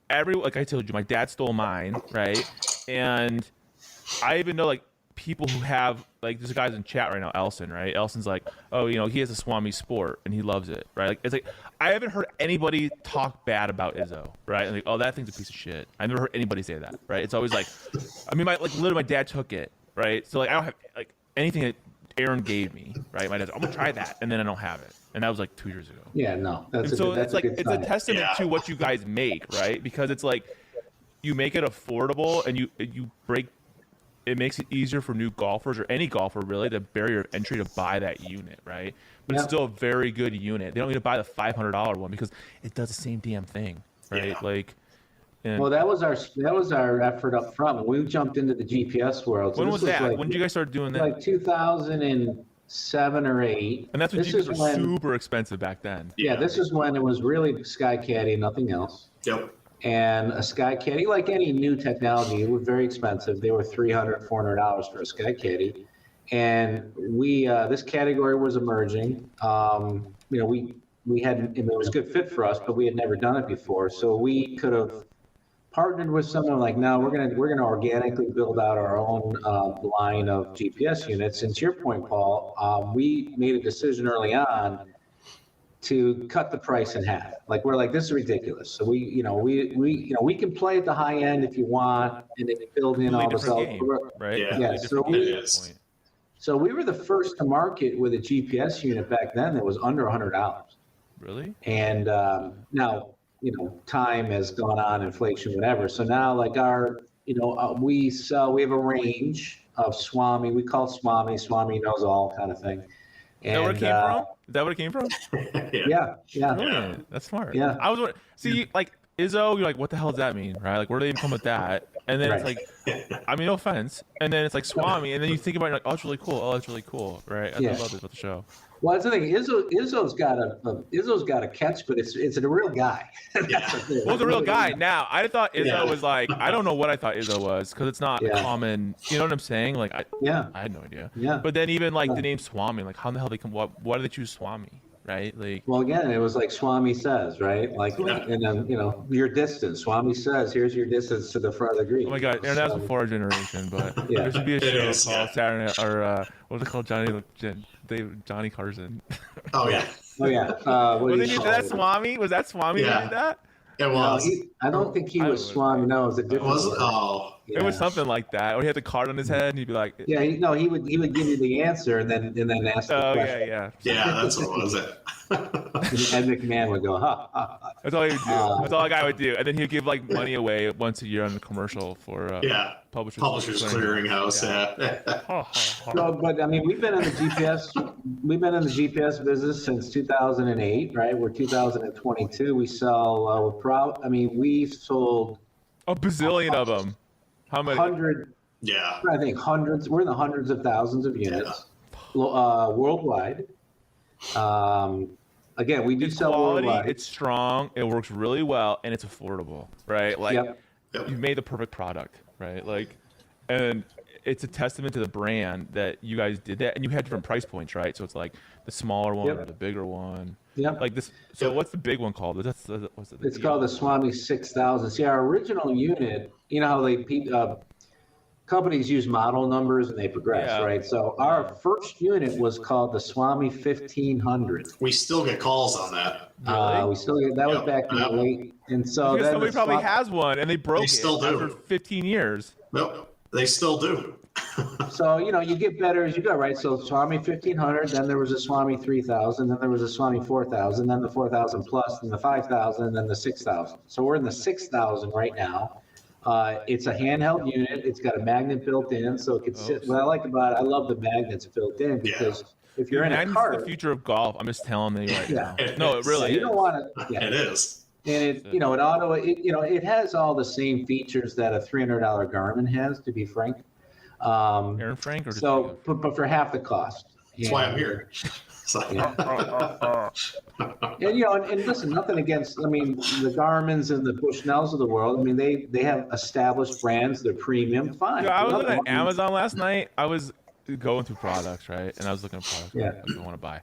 like I told you, my dad stole mine, right? And I even know like people who have like there's guys in chat right now, Elson, right? Elson's like, oh, you know, he has a SWAMI Sport and he loves it, right? Like it's like I haven't heard anybody talk bad about IZZO, right? And like, oh, that thing's a piece of shit. I never heard anybody say that, right? It's always like, I mean, literally my dad took it, right? So like I don't have like anything that Aaron gave me, right? My dad's like, I'm gonna try that, and then I don't have it, and that was like 2 years ago. Yeah, no, that's and so that's it's like good it's a sign. testament to what you guys make, right? Because it's like you make it affordable, and you break. It makes it easier for new golfers or any golfer really the barrier of entry to buy that unit, right? But it's still a very good unit. They don't need to buy the $500 one because it does the same damn thing, right? Yeah. Like, and Well, that was our effort up front when we jumped into the GPS world. So when this was that? like, When did you guys start doing that? Like 2007 or 8. And that's when This GPS is were when- super expensive back then. Yeah, this is when it was really Sky Caddy, nothing else. Yep. And a Sky Caddy, like any new technology, it was very expensive. They were $300, $400 for a Sky Caddy. And we this category was emerging. You know, we hadn't, I mean, it was a good fit for us, but we had never done it before. So we could have partnered with someone like, no, we're gonna organically build out our own line of GPS units. And to your point, Paul, we made a decision early on to cut the price in half. Like we're like, this is ridiculous. So we can play at the high end if you want, and then build in all this. Right? Yeah. Yeah, so we- It is. So we were the first to market with a GPS unit back then that was under $100. Really? And now, you know, time has gone on, inflation, whatever. So now, like our, you know, we have a range of SWAMI. We call it SWAMI. SWAMI knows all kind of thing. Is that where it came from? Is that where it came from? Yeah. Brilliant. That's smart. Yeah. I was wondering, see, like IZZO, you're like, what the hell does that mean, right? Like, where do they even come with that? And then it's Right. like, I mean, no offense. And then it's like SWAMI, and then you think about it, you're like, oh, it's really cool. Oh, that's really cool, right? I Yeah. love this about the show. Well, that's the thing. IZZO's got a catch, but it's a real guy. Yeah. Well, the real guy. Now, I thought IZZO was like, I don't know what I thought IZZO was because it's not Yeah. common. You know what I'm saying? Like, I had no idea. Yeah. But then even like the name SWAMI, like, how in the hell they come? Why did they choose SWAMI? Right? Like, Well, again, it was like SWAMI says, right? Like, and then, you know, your distance. SWAMI says, here's your distance to the front of the green. oh my god, and that was before our generation. But Yeah. there should be a It show is, called yeah. Saturday or what was it called? Johnny Carson. Oh yeah. Oh, yeah. What Was do it you call that it? SWAMI? Was that SWAMI Yeah. that did that? It No, was. I don't think he I was don't SWAMI. No, it was a It different was. one. Oh. Yeah. It was something like that. Or he had the card on his head, and he'd be like, Yeah, he would give you the answer and then ask the "Oh question. yeah." Yeah, that's what was it. And Ed McMahon would go, ha, ha, ha. That's all he would do. That's all a guy would do, and then he'd give like money away once a year on a commercial for Yeah. Publishers Clearinghouse. Yeah. So, but I mean, we've been in the GPS business since 2008, right? We're 2022. We sell, we're proud. I mean, we've sold a bazillion of them. How many? 100, Yeah. I think hundreds. We're in the hundreds of thousands of units worldwide. Again, we do It's sell quality. worldwide. It's strong. It works really well, and it's affordable, right? Like Yep. you made the perfect product, right? Like, and it's a testament to the brand that you guys did that, and you had different price points, right? So it's like the smaller one Yep. or the bigger one. Yep. Like this. So what's the big one called? What's it? It's called the SWAMI 6000. See, our original unit, you know how companies use model numbers and they progress, Yeah. right? So our first unit was called the SWAMI 1500. We still get calls on that. Really? We still get, that was Yep. back in the late, and so Because then somebody the probably SWAMI has one, and they broke They it still do. after 15 years. Nope. They still do. So, you know, you get better as you go, right? So SWAMI 1500, then there was a SWAMI 3000, then there was a SWAMI 4000, then the 4000 plus, then the 5000, and then the 6000. So we're in the 6000 right now. It's a handheld unit. It's got a magnet built in, so it can sit. What I like about it, I love the magnets built in because if you're in a Magnet's car, the future of golf. I'm just telling you right Yeah. now. No, it really you is. don't want to. Yeah. It is. And it, you know, it has all the same features that a $300 Garmin has, to be frank. Aaron Frank or just So, but for half the cost. That's why I'm here. So, And, you know, and listen, nothing against, I mean, the Garmins and the Bushnells of the world. I mean, they have established brands. They're premium. Fine. Yeah, I was looking at Nothing- Amazon last night. I was going through products, right? And I was looking at products Yeah. I want to buy.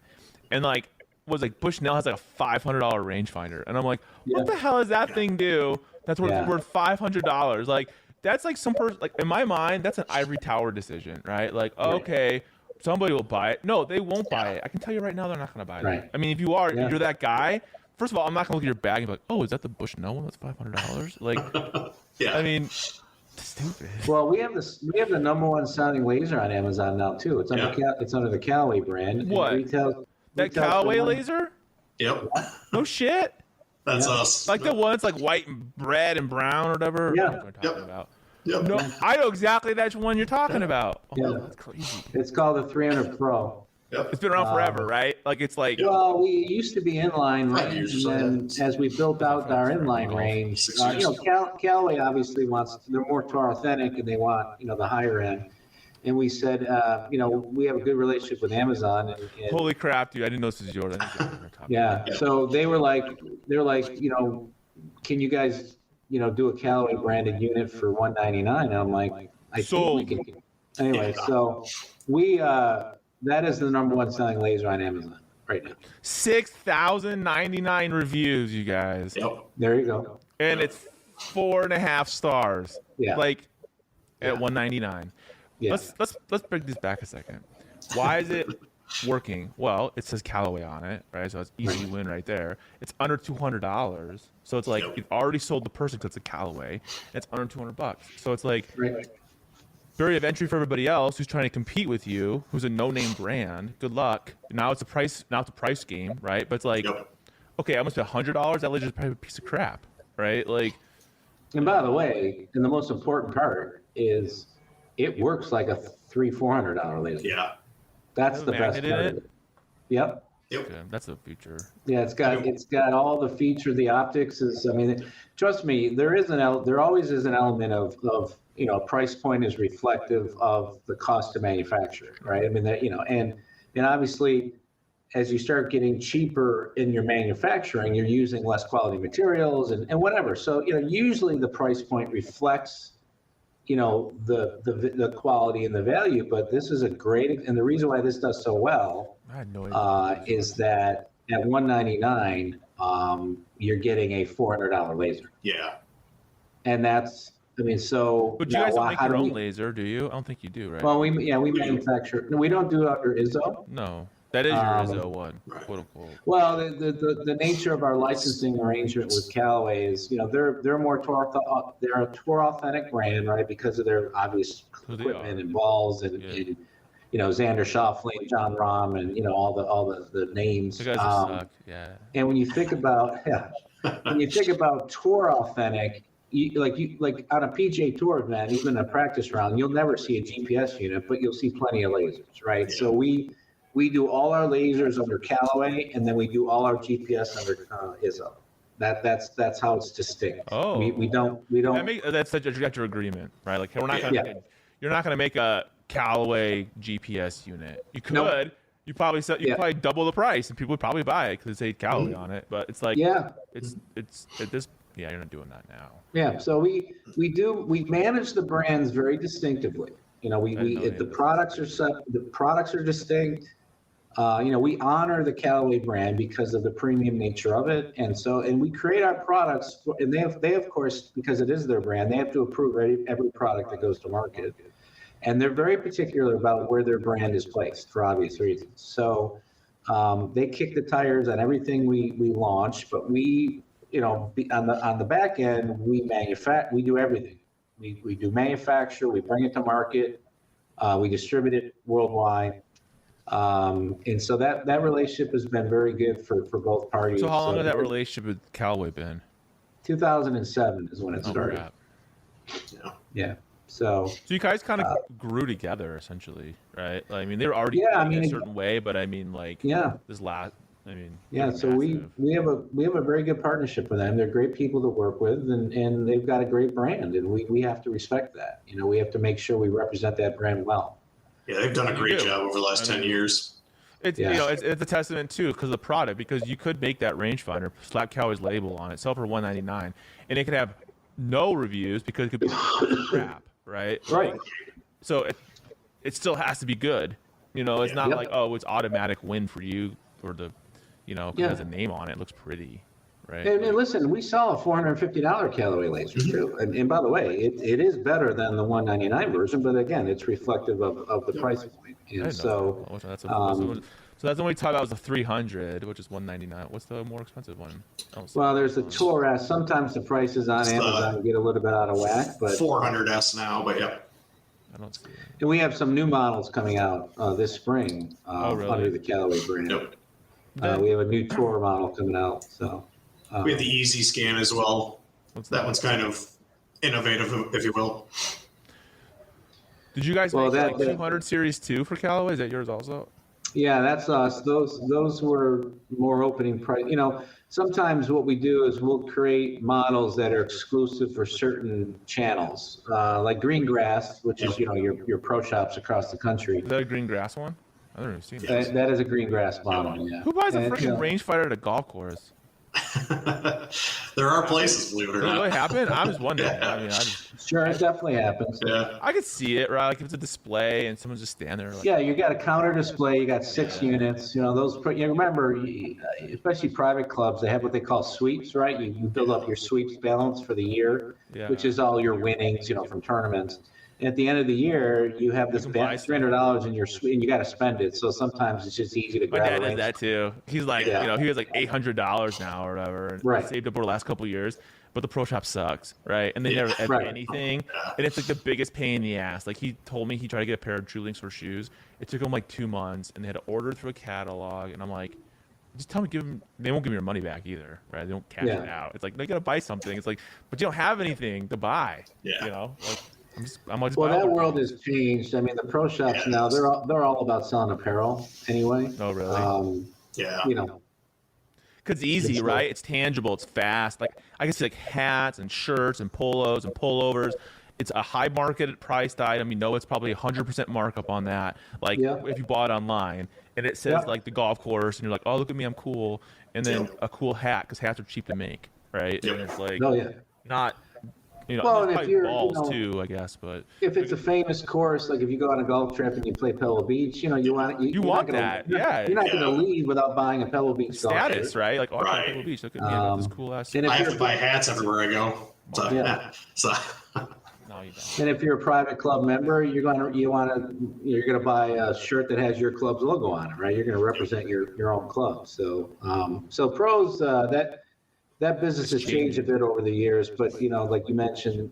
And like was like Bushnell has like a $500 rangefinder, and I'm like, what the hell does that thing do? That's worth $500. Like that's like some person, like in my mind, that's an ivory tower decision, right? Like okay, somebody will buy it. No, they won't buy it. I can tell you right now, they're not going to buy it. I mean, if you are, if you're that guy. First of all, I'm not going to look at your bag and be like, oh, is that the Bushnell one? That's $500. Like, I mean. Stupid. Well, we have this. We have the #1 selling laser on Amazon now too. It's under it's under the Callaway brand. What? That Callaway laser? Yep. No shit. That's us. Like the ones like white and red and brown or whatever. Yeah. What we're talking about. Yep. No, I know exactly that one you're talking about. Oh, that's crazy. It's called the 300 Pro. Yep. It's been around forever, right? Like it's like. Well, we used to be inline range, and then as we built out our inline range, Callaway obviously they're more tour authentic, and they want the higher end. And we said, we have a good relationship with Amazon. And holy crap, dude! I didn't know this was yours. Yeah. So they're like, can you guys, do a Callaway branded unit for $199? And I'm like, I think we can. Anyway, so we. That is the #1 selling laser on Amazon right now. 6,099 reviews, you guys. Yep. There you go. And it's 4.5 stars. Yeah. Like at $199. Yeah. Let's break this back a second. Why is it working? Well, it says Callaway on it, right? So it's easy win right there. It's under $200. So it's like it already sold the person because it's a Callaway. It's under $200. So it's like barrier of entry for everybody else who's trying to compete with you, who's a no-name brand. Good luck. Now it's a price game, right? But it's like, okay, I must pay $100. That laser's probably a piece of crap, right? Like, and by the way, and the most important part is, it works like a $300-400 laser. Yeah, that's the best part of it. Yep. Okay, that's the feature. Yeah, it's got all the feature. The optics is. I mean, trust me, there always is an element of price point is reflective of the cost to manufacture, right? I mean, that and obviously, as you start getting cheaper in your manufacturing, you're using less quality materials and whatever. So usually the price point reflects the quality and the value. But this is a great, and the reason why this does so well is that at $199, you're getting a $400 laser. Yeah. And that's. I mean, so. But you guys don't make your own laser, do you? I don't think you do, right? Well, we manufacture. No, we don't do it under IZZO. No, that is your IZZO one, quote unquote. Well, the nature of our licensing arrangement with Callaway is, they're more they're a tour authentic brand, right? Because of their obvious equipment and balls and Xander Schauffele, John Rahm, and all the names. You guys suck. Yeah. And when you think about tour authentic. Like on a PGA Tour event, even a practice round, you'll never see a GPS unit, but you'll see plenty of lasers, right? Yeah. So we do all our lasers under Callaway, and then we do all our GPS under IZZO. That's how it's distinct. Oh, we don't. That's such a your agreement, right? Like we're not gonna. You're not gonna make a Callaway GPS unit. You could. Nope. You probably double the price, and people would probably buy it because it says Callaway on it. But it's like it's at this. Yeah, you're not doing that now. Yeah, so we manage the brands very distinctively. The products are distinct. We honor the Callaway brand because of the premium nature of it, and we create our products. And they of course, because it is their brand, they have to approve every product that goes to market, and they're very particular about where their brand is placed for obvious reasons. So they kick the tires on everything we launch, but we. On the back end, we do everything. We do manufacture, we bring it to market, we distribute it worldwide. And so that relationship has been very good for both parties. So how long has that relationship with Callaway been? 2007 is when it started. Yeah. So you guys kind of grew together essentially, right? I mean, they were already in a certain way, but I mean, this last. So we have a very good partnership with them. They're great people to work with, and they've got a great brand, and we have to respect that. We have to make sure we represent that brand well. Yeah, they've done a great job over the last 10 years. It's it's a testament too because of the product, because you could make that rangefinder, slap Callaway's label on it, sell for $199, and it could have no reviews because it could be crap, right? Right. So it still has to be good. It's not like it's automatic win for you or the you know, 'cause Yeah. it has a name on it. It looks pretty, right? And listen, we saw a $450 Callaway laser too. And by the way, it is better than the $199 version, but again, it's reflective of the price point. I didn't And know so, that. So that's the one we talked about was the 300, which is $199. What's the more expensive one? well, there's the Tour S. Sometimes the prices on Amazon get a little bit out of whack, but 400S now, but yeah. I don't see it. and we have some new models coming out this spring really? under the Callaway brand. Yep. We have a new Tour model coming out. So We have the Easy Scan as well. That one's kind of innovative, if you will. Did you guys Well, make that- like 200 Series 2 for Callaway? Is that yours also? yeah, that's us. Those were more opening price. You know, sometimes what we do is we'll create models that are exclusive for certain channels, like Green Grass, which is your pro shops across the country. Is that a green grass one? I've never seen that. That is a Green Grass model. Yeah. Who buys a And, freaking rangefinder at a golf course? There are places, believe it or Does it really not. happen? I'm just wondering. I mean, Sure, it definitely happens. Yeah. I could see it, right? Like if it's a display and someone's just standing there. Like, Yeah, you got a counter display. You got 6 units. You know those. You remember, especially private clubs, they have what they call sweeps, right? You build up your sweeps balance for the year, Yeah. which is all your winnings, from tournaments. And at the end of the year, you have this can buy $300 in your sweep, and you got to spend it. So sometimes it's just easy to My grab. dad a did range. that too. He's like, Yeah. he has like $800 now or whatever, and Right. saved up over the last couple of years. But the pro shop sucks, right? And they never add Right. anything, and it's like the biggest pain in the ass. Like he told me he tried to get a pair of True Links for shoes. It took him like 2 months, and they had to order through a catalog. And I'm like, just tell me, they won't give me your money back either, right? They don't cash it Yeah. out. It's like they gotta buy something. It's like, but you don't have anything to buy. Yeah. You know, like I'm just Well, buy that other world things. has changed. I mean, the pro shops Yeah, now it is. they're all about selling apparel anyway. Oh, really? Yeah. Because it's easy, It's right? It's tangible. It's fast. Like I can see like hats and shirts and polos and pullovers. It's a high market priced item. You know, it's probably 100% markup on that. Like Yeah. if you bought it online, and it says Yeah. like the golf course, and you're like, oh, look at me, I'm cool. And then a cool hat, because hats are cheap to make, right? Yep. And it's like Oh yeah. not, Well, there's and if probably you're, balls too, I guess, but If it's a famous course, like if you go on a golf trip and you play Pebble Beach, you want You want that, yeah. You're not going to Yeah. leave without buying a Pebble Beach golf status, shirt. right? Like, oh, I Right. Pebble Beach, look at me, I got this cool ass. And if I have you're to buy hats everywhere I go. So, Yeah. yeah. So, No, you don't. and if you're a private club member, you're going to buy a shirt that has your club's logo on it, right? You're going to represent your own club. So so pros that business has changed a bit over the years, but like you mentioned,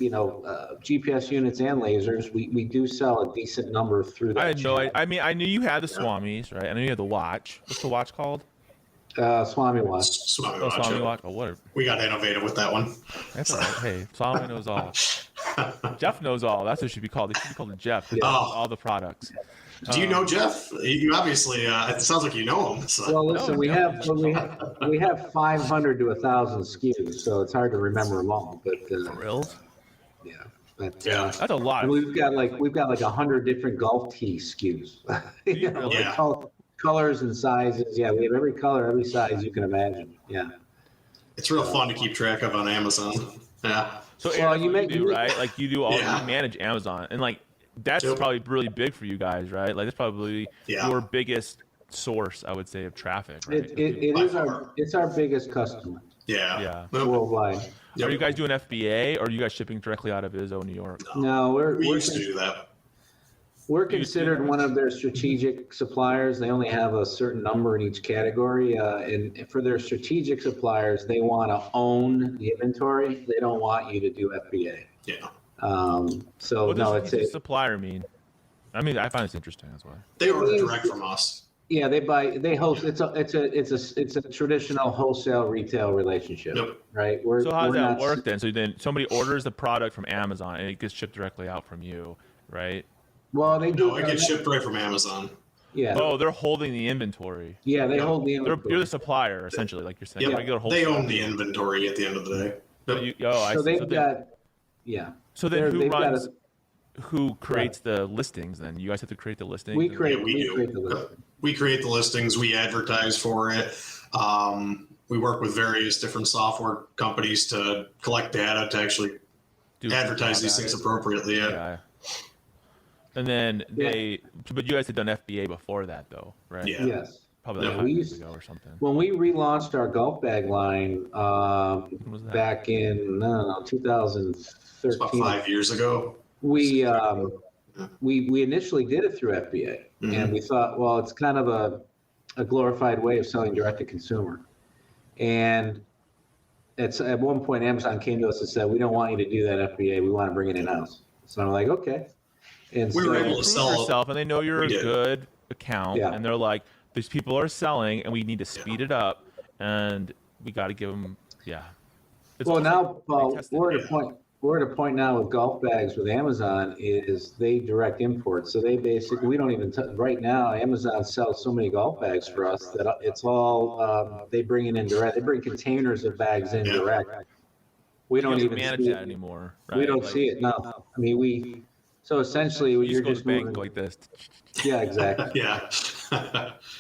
GPS units and lasers, we do sell a decent number through that. I had no. channel. I mean, I knew you had the SWAMIs, right? I knew you had the watch. What's the watch called? SWAMI watch. Swami Oh, watch. SWAMI watch. Oh, what? We got innovative with that one. That's all right. Hey, SWAMI knows all. Jeff knows all. That's what it should be called. It should be called Jeff. Oh. All the products. Do you know Jeff? You obviously, it sounds like you know him. So. Well, listen, No, we no. have 500 to 1,000 SKUs, so it's hard to remember them all. But Grills. yeah, but Yeah. That's a lot. and we've got like 100 different golf tee SKUs. you really? Yeah. Colors and sizes. Yeah, we have every color, every size you can imagine. Yeah. It's real fun to keep track of on Amazon. Yeah. So Well, Aaron, you you make- do right. Like you do all. Yeah. You manage Amazon, and like that's Yep. probably really big for you guys, right? Like that's probably Yeah. your biggest source, I would say, of traffic. Right? It By is far. it's our biggest customer Yeah. Yeah. Yep. worldwide. Yep. Are you guys doing FBA, or are you guys shipping directly out of IZZO, New York? No, We used to do that. we're considered one of their strategic suppliers. They only have a certain number in each category. And for their strategic suppliers, they want to own the inventory. They don't want you to do FBA. Yeah. So What no, does it's supplier mean? I mean, I find this interesting. That's why. They order direct from us. yeah, they host. It's a traditional wholesale retail relationship, Yep. right? So how does we're that not- work then? So then somebody orders the product from Amazon and it gets shipped directly out from you, right? Well, they do. No, it gets shipped right from Amazon. Yeah, Oh, they're holding the inventory. yeah, they hold the You're inventory. the supplier essentially, like you're saying. Yep. Regular They wholesale. own the inventory at the end of the day. So Yep. I So see. they've got, yeah. So then they've got runs? Who creates the listings? Then you guys have to create the listings. We and- create. Yeah, we do. create the list. We create the listings. We advertise for it. We work with various different software companies to collect data to actually do advertise these about things it. appropriately. Yeah. Yeah. And then Yeah. but you guys had done FBA before that, though, right? Yeah. Yes. Probably like we 5 years used, ago or something. when we relaunched our golf bag line was that? back in, I don't know, It's about 2013, 5 years ago. we initially did it through FBA, and we thought, well, it's kind of a glorified way of selling direct to consumer. And at one point, Amazon came to us and said, we don't want you to do that FBA. We want to bring it in-house. So I'm like, okay. And We so, were able to Prove sell yourself, and they know you're We a did. good account, Yeah. and they're like, these people are selling, and we need to speed it up, and we got to give them, yeah. It's well, almost now, like Paul, they tested we're it. at a point. We're at a point now with golf bags with Amazon is they direct import. So they basically, we don't even, right now, Amazon sells so many golf bags for us that it's all, they bring it in direct. They bring containers of bags in direct. We You don't can't even manage see that it. anymore. Right? We don't Like, see it, no. I mean, so essentially, you you're just go to just the bank moving. like this. Yeah, exactly. Yeah.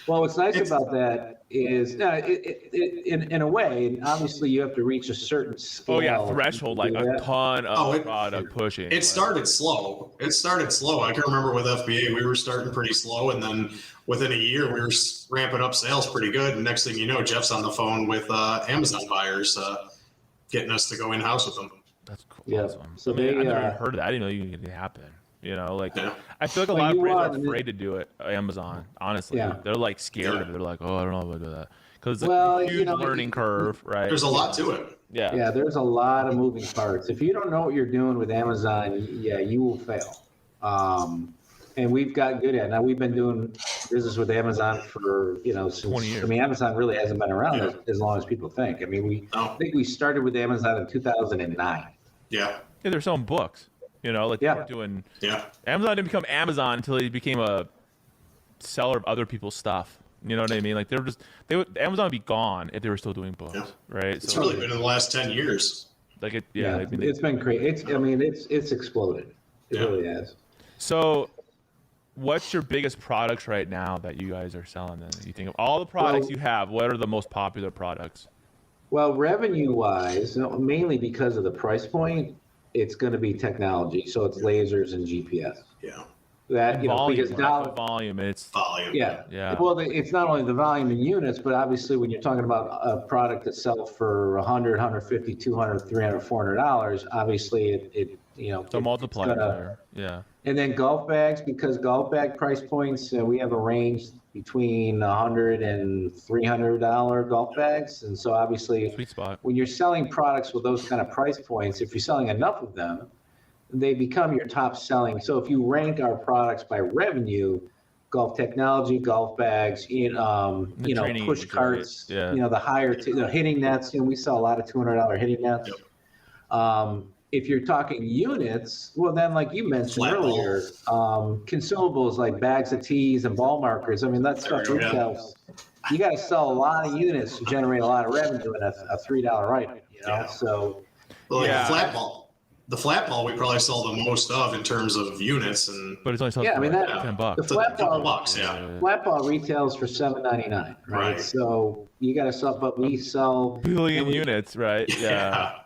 Well, what's nice about that is, in a way, and obviously you have to reach a certain scale. Oh yeah, threshold, like to a do that. ton of Oh, it- product pushing. It started slow. I can remember with FBA, we were starting pretty slow, and then within a year, we were ramping up sales pretty good. And next thing you know, Jeff's on the phone with Amazon buyers, getting us to go in house with them. That's cool. Yeah. Awesome. So I mean, they, I never even heard of that. I didn't know you could happen. You know, like Yeah. I feel like a Well, lot of you brands are, are and afraid to do it. Amazon, honestly, Yeah. they're like scared Yeah. of it. They're like, oh, I don't know if I do that because Well, it's a you huge know, learning curve, right? There's a lot to it. Yeah. Yeah, there's a lot of moving parts. If you don't know what you're doing with Amazon, yeah, you will fail. And we've got good at it. Now we've been doing business with Amazon for, since 20 years. I mean, Amazon really hasn't been around as long as people think. I mean, I think we started with Amazon in 2009. Yeah. Yeah, they're selling books. You know, like Yeah. they were doing. Yeah. Amazon didn't become Amazon until they became a seller of other people's stuff. You know what I mean? Like Amazon would be gone if they were still doing books, Yeah. right? It's really been in the last 10 years. like it. Yeah, Yeah. I mean, it's been crazy. It's exploded. It Yeah. really has. So, what's your biggest products right now that you guys are selling? Then you think of all the products Well- you have. What are the most popular products? Well, revenue-wise, mainly because of the price point, it's going to be technology. So it's lasers and GPS. Yeah. That, Volume, because right? dollar, Volume. It's Volume. yeah. Yeah. Well, it's not only the volume in units, but obviously when you're talking about a product that sells for 100, 150, 200, 300, $400, obviously it's a multiplier there. Yeah. And then golf bags, because golf bag price points, we have a range between $100 and $300 golf bags. And so obviously Sweet spot. when you're selling products with those kind of price points, if you're selling enough of them, they become your top selling. So if you rank our products by revenue, golf technology, golf bags, training push is carts, great. Yeah. the higher, hitting nets, we sell a lot of $200 hitting nets. If you're talking units, well, then like you mentioned Flat ball. earlier, consumables like bags of tees and ball markers. I mean, that stuff There we go. retails. You got to sell a lot of units to generate a lot of revenue in a $3 item. Yeah. So Well, like Yeah. the flat ball we probably sell the most of in terms of units, and But it's only selling Yeah, I for mean, like that- $10. the it's a flat couple ball, bucks. Yeah. flat ball retails for $7.99, right? Right. So you got to sell, but we sell. Billion units, right? Yeah.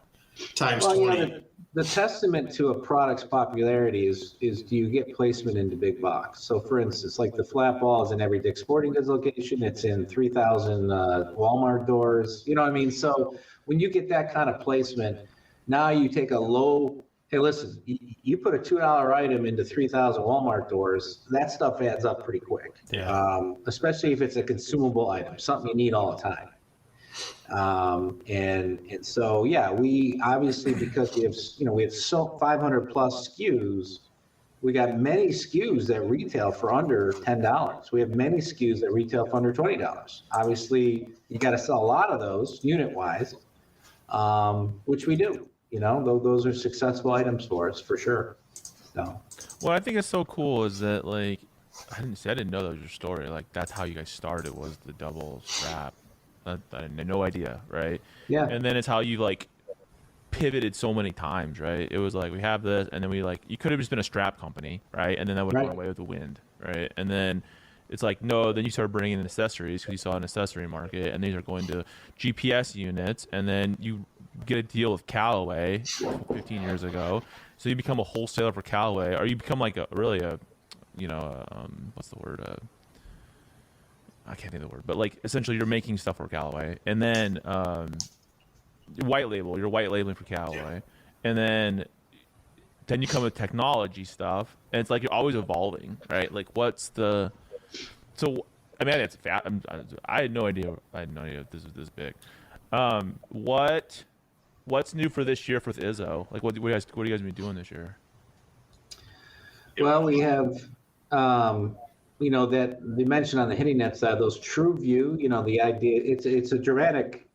Times Well, 20. the testament to a product's popularity is do you get placement into big box? So for instance, like the flat ball is in every Dick's Sporting Goods location. It's in 3,000 Walmart doors. You know what I mean? So when you get that kind of placement, now you take a low, hey, listen, you put a $2 item into 3,000 Walmart doors, that stuff adds up pretty quick. Yeah. Especially if it's a consumable item, something you need all the time. And so, yeah, we obviously, because we have so 500 plus SKUs, we got many SKUs that retail for under $10. We have many SKUs that retail for under $20. Obviously, you got to sell a lot of those unit wise, which we do. Those are successful items for us for sure. So, What I think is so cool is that like I didn't know that was your story. Like that's how you guys started was the double strap. I had no idea, right? yeah. And then it's how you like pivoted so many times, right? It was like we have this, and then you could have just been a strap company, right? And then that would Right. run away with the wind, right? And then it's like no, then you started bringing in accessories because you saw an accessory market, and these are going to GPS units, and then you get a deal with Callaway 15 years ago, so you become a wholesaler for Callaway, or you become like what's the word? I can't think of the word, but like essentially you're making stuff for Callaway, and then white label. You're white labeling for Callaway, and then you come with technology stuff, and it's like you're always evolving, right? Like so I mean, it's fat. I had no idea. This was this big. What's new for this year for IZZO? Like, what do you guys been doing this year? Well, we have, that they mentioned on the hitting net side, those true view, the idea, it's a dramatic,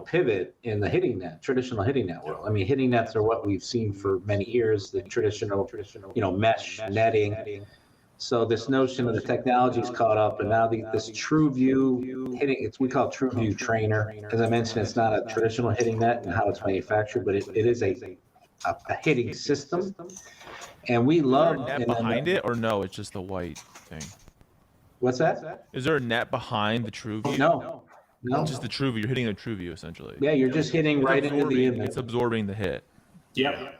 pivot in the hitting net, traditional hitting net world. I mean, hitting nets are what we've seen for many years, the traditional, mesh netting. So this notion of the technology's caught up, and now this true view hitting, we call it true view trainer. As I mentioned, it's not a traditional hitting net and how it's manufactured, but it is a hitting system. And we love Is there a net behind it, or no? It's just the white thing. What's that? Is there a net behind the true view? No. Just the true view. You're hitting the true view essentially. Yeah, you're just hitting right into the image. It's absorbing the hit. Yeah.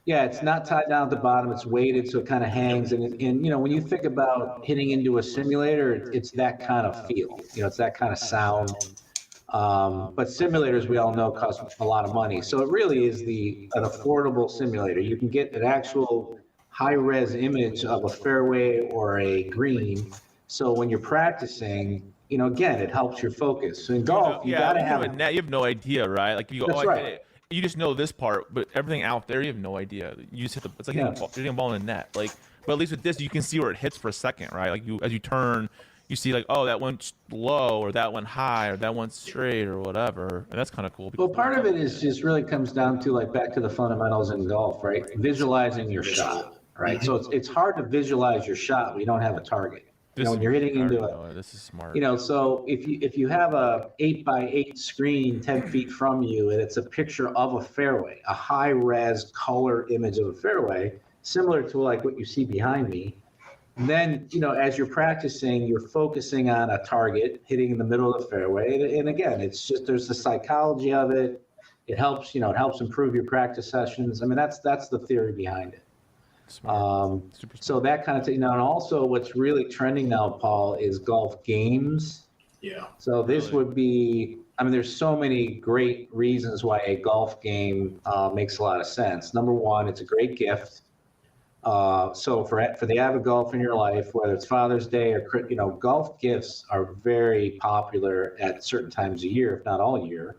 Yeah, it's not tied down at the bottom. It's weighted, so it kind of hangs. And when you think about hitting into a simulator, it's that kind of feel. It's that kind of sound. But simulators, we all know, cost a lot of money. So it really is an affordable simulator. You can get an actual high-res image of a fairway or a green. So when you're practicing, again, it helps your focus. So in golf, you got to have a net. You have no idea, right? Like you go, That's I right. get it. You just know this part, but everything out there, you have no idea. You just hit it's like hitting a ball in a net. Like, but at least with this, you can see where it hits for a second, right? Like as you turn, you see like, oh, that went low, or that went high, or that went straight, or whatever. And that's kind of cool. Well, part of it is just really comes down to like back to the fundamentals in golf, right? Visualizing your shot, right? So it's hard to visualize your shot when you don't have a target. When you're hitting into this is smart. So if you have a 8x8 screen 10 feet from you, and it's a picture of a fairway, a high res color image of a fairway, similar to like what you see behind me, then as you're practicing, you're focusing on a target, hitting in the middle of the fairway, and again, it's just there's the psychology of it. It helps improve your practice sessions. I mean, that's the theory behind it. So that kind of thing. And also what's really trending now, Paul, is golf games. Yeah. So this would be, there's so many great reasons why a golf game makes a lot of sense. Number one, it's a great gift. So for the avid golfer in your life, whether it's Father's Day or, golf gifts are very popular at certain times of year, if not all year.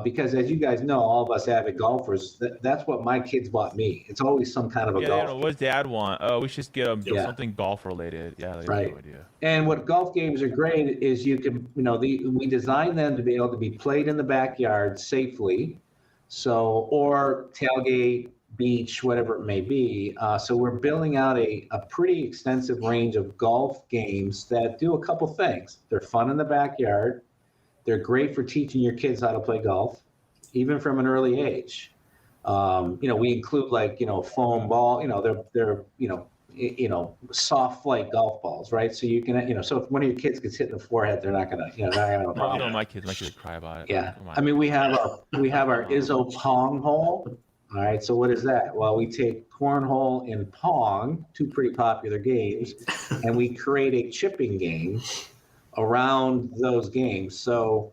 Because as you guys know, all of us avid golfers, that's what my kids bought me. It's always some kind of a golf. What does Dad want? Oh, we should just get him something golf related. Yeah, they have no idea. And what golf games are great is you can, we design them to be able to be played in the backyard safely. So, or tailgate, beach, whatever it may be. So we're building out a pretty extensive range of golf games that do a couple things. They're fun in the backyard. They're great for teaching your kids how to play golf, even from an early age. We include foam ball. They're soft flight golf balls, right? So you can so if one of your kids gets hit in the forehead, they're not gonna have a problem. My kids would cry about it. Yeah, we have our IZZO Pong hole. All right, so what is that? Well, we take cornhole and Pong, two pretty popular games, and we create a chipping game around those games. So,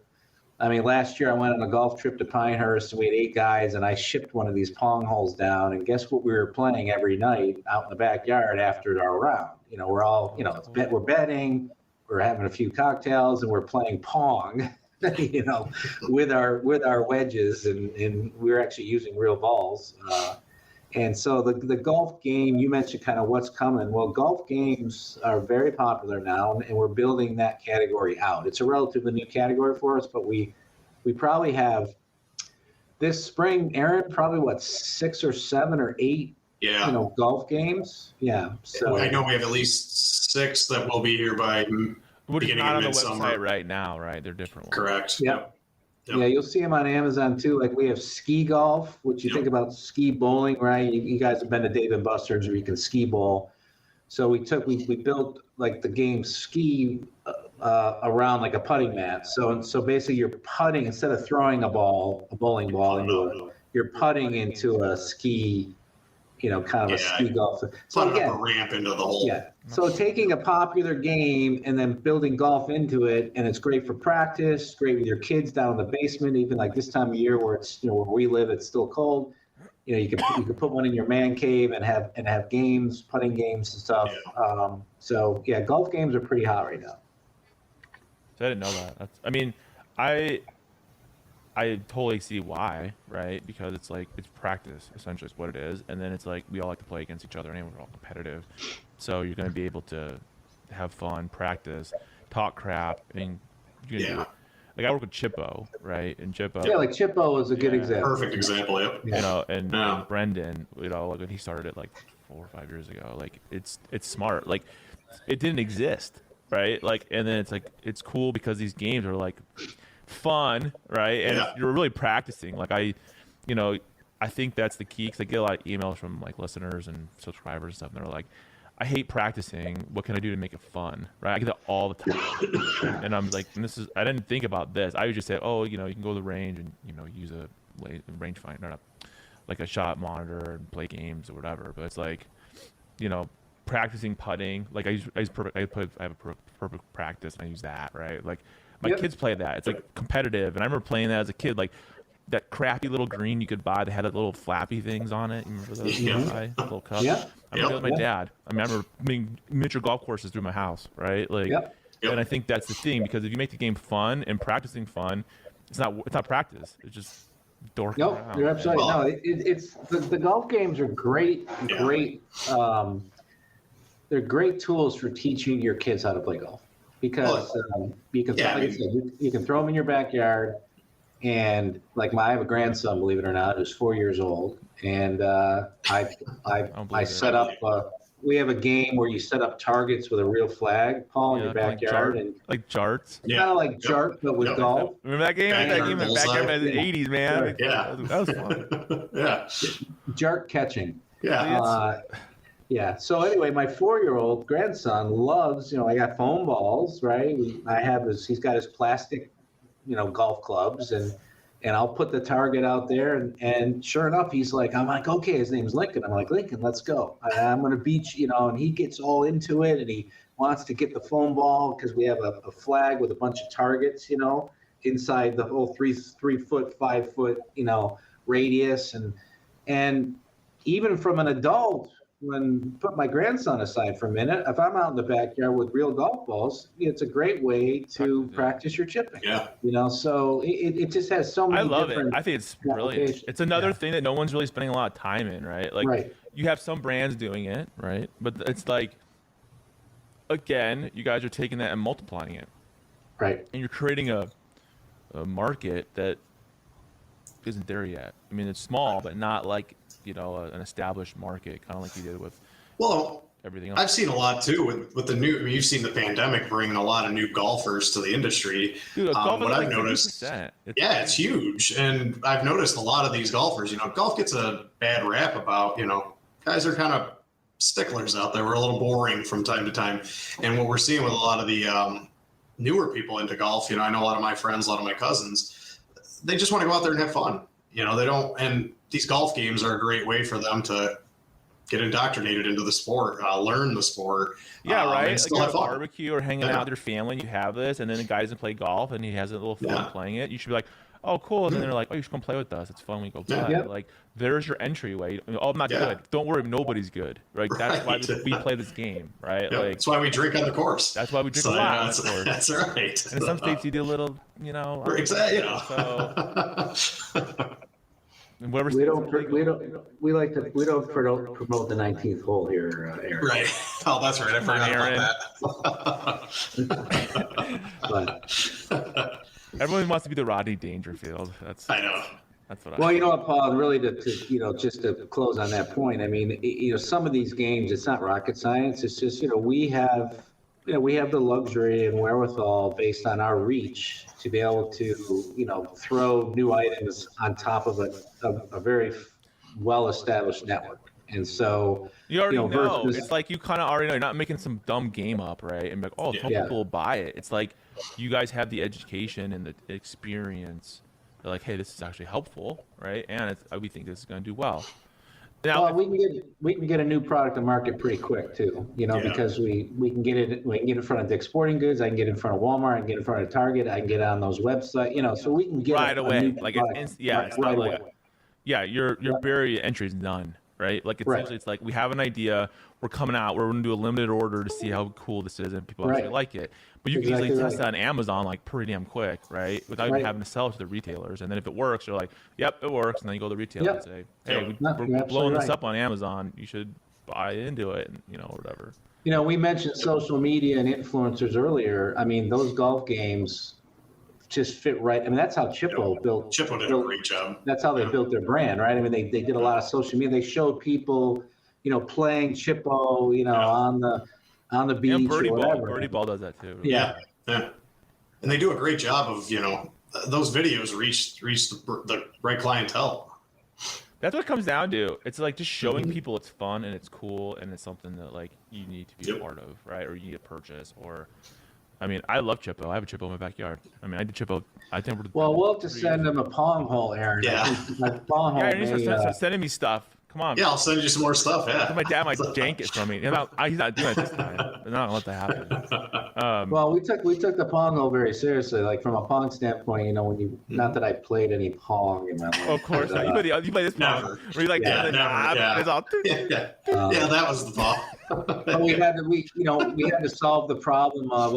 last year I went on a golf trip to Pinehurst, and we had 8 guys, and I shipped one of these Pong holes down, and guess what we were playing every night out in the backyard after our round? We're all, we're betting, we're having a few cocktails, and we're playing Pong, with our wedges, and we're actually using real balls. And so the golf game, you mentioned kind of what's coming. Well, golf games are very popular now, and we're building that category out. It's a relatively new category for us, but we probably have this spring, Aaron, probably 6 or 7 or 8 golf games. Yeah. So I know we have at least 6 that will be here by beginning not of on the midsummer. website right now, right? They're different ones. Correct. Yep. Yeah, you'll see them on Amazon too. Like we have ski golf, which you think about ski bowling, right? You guys have been to Dave and Buster's where you can ski bowl. So we built like the game ski around like a putting mat. So basically you're putting, instead of throwing a bowling ball you're putting into a ski kind of a ski golf. So Putting again, up a ramp into the hole. yeah. So taking a popular game and then building golf into it, and it's great for practice, great with your kids down in the basement, even like this time of year where it's, where we live, it's still cold. You can put one in your man cave and have games, putting games and stuff. Yeah. So yeah, golf games are pretty hot right now. So I didn't know that. I totally see why, right? Because it's like, it's practice, essentially is what it is. And then it's like, we all like to play against each other and we're all competitive. So you're going to be able to have fun, practice, talk crap. I mean, like I work with Chippo, right? And Chippo. Yeah, like Chippo is a good example. Perfect example, yep. And Brendan, like when he started it like 4 or 5 years ago, like it's smart. Like it didn't exist, right? Like, and then it's like, it's cool because these games are like fun, right? And you're really practicing. Like I think that's the key, because I get a lot of emails from like listeners and subscribers and stuff, and they're like, I hate practicing. What can I do to make it fun? Right? I get that all the time. And I'm like, I didn't think about this. I would just say, oh, you can go to the range and, use a rangefinder, like a shot monitor and play games or whatever. But it's like, practicing putting. Like I have a perfect practice and I use that, right? Like my kids play that. It's like competitive. And I remember playing that as a kid, like that crappy little green you could buy that had that little flappy things on it. You remember those? The little cup? Yeah. I remember with my dad. I remember being miniature golf courses through my house, right? Like, and I think that's the thing, because if you make the game fun and practicing fun, it's not practice. It's just dorking around. You're absolutely it's the golf games are great. They're great tools for teaching your kids how to play golf, because like I said, you can throw them in your backyard. And like I have a grandson, believe it or not, who's 4 years old, and I set up. We have a game where you set up targets with a real flag, Paul, in your backyard, like jarts. Kind of like jart, but with golf. Remember that game? That game in the backyard in the '80s, man. Yeah, that was fun. Jart catching. Yeah. So anyway, my 4-year-old grandson loves. I got foam balls, right? He's got his plastic, golf clubs, and I'll put the target out there, and sure enough, I'm like, okay, his name's Lincoln. I'm like, Lincoln, let's go. I'm going to beat you, and he gets all into it, and he wants to get the foam ball because we have a flag with a bunch of targets, inside the whole 3 foot, 5 foot, radius. And even from an adult, when put my grandson aside for a minute, if I'm out in the backyard with real golf balls, it's a great way to practice your chipping. So it just has so many. I love different it. I think it's brilliant. It's another thing that no one's really spending a lot of time in, right? Like you have some brands doing it, right? But it's like, again, you guys are taking that and multiplying it, right? And you're creating a market that isn't there yet. I mean, it's small, but not like an established market, kind of like you did with everything else. I've seen a lot too with the new. I mean, you've seen the pandemic bringing a lot of new golfers to the industry. Dude, what I've noticed, it's huge, and I've noticed a lot of these golfers. Golf gets a bad rap about guys are kind of sticklers out there. We're a little boring from time to time, and what we're seeing with a lot of the newer people into golf. I know a lot of my friends, a lot of my cousins, they just want to go out there and have fun. They don't, and these golf games are a great way for them to get indoctrinated into the sport, learn the sport. Right. And still like have fun. Barbecue or hanging out with your family, and you have this, and then the guy doesn't play golf, and he has a little fun playing it. You should be like, oh, cool. And then they're like, oh, you should come play with us. It's fun when we go play. Like, there's your entryway. Oh, I'm not good. Don't worry, nobody's good. Right? That's why we play this game, right? Like, that's why we drink on the course. That's why we drink a lot on the course. That's right. And in some states, you do a little, Exactly. So. We don't promote the 19th hole here, Aaron. Right. Oh, that's right. I forgot about that. Everyone wants to be the Rodney Dangerfield. I know. That's what. Well, you know what, Paul? Really, just to close on that point. I mean, some of these games, it's not rocket science. It's just we have the luxury and wherewithal based on our reach to be able to, throw new items on top of a very well-established network. And so you already know. It's like you kind of already know. You're not making some dumb game up, right? And be like, oh, some people will buy it. It's like you guys have the education and the experience. They're like, hey, this is actually helpful, right? And we think this is going to do well. Now, Well, we can get a new product to market pretty quick too, because we can get it in front of Dick's Sporting Goods, I can get in front of Walmart, I can get in front of Target, I can get on those websites, so we can get right a away. new Like product it's right not away. like your barrier to entry is none, right? Like essentially it's like we have an idea, we're coming out, we're going to do a limited order to see how cool this is and people actually like it. But you can easily test that on Amazon like pretty damn quick, right? Without even having to sell it to the retailers. And then if it works, you're like, yep, it works. And then you go to the retailer and say, hey, we're blowing this up on Amazon. You should buy into it, and or whatever. We mentioned social media and influencers earlier. I mean, those golf games just fit right. I mean, that's how Chippo built. Chippo did a great job. That's how they built their brand, right? I mean, they did a lot of social media. They showed people, playing Chippo, on the beach And Birdie or Ball. whatever. Birdie Ball does that too. Yeah. And they do a great job of, those videos reach the right clientele. That's what it comes down to. It's like just showing people it's fun and it's cool and it's something that like you need to be a part of, right? Or you need to purchase. Or, I mean, I love Chippo. I have a Chippo in my backyard. I mean, I did Chippo. I think we'll have to send them a pong hole, Aaron. Yeah. My pong hole. Yeah, you start sending me stuff. Come on. Yeah, I'll send you some more stuff. Yeah. My dad might jank it from me. He's not doing it this time. I'm not gonna let that happen. Well, we took the pong hole very seriously. Like from a pong standpoint, not that I played any pong in my life. Of course not. You play this pong where you like the knob. It's all. Yeah, that was the ball. But we had to solve the problem of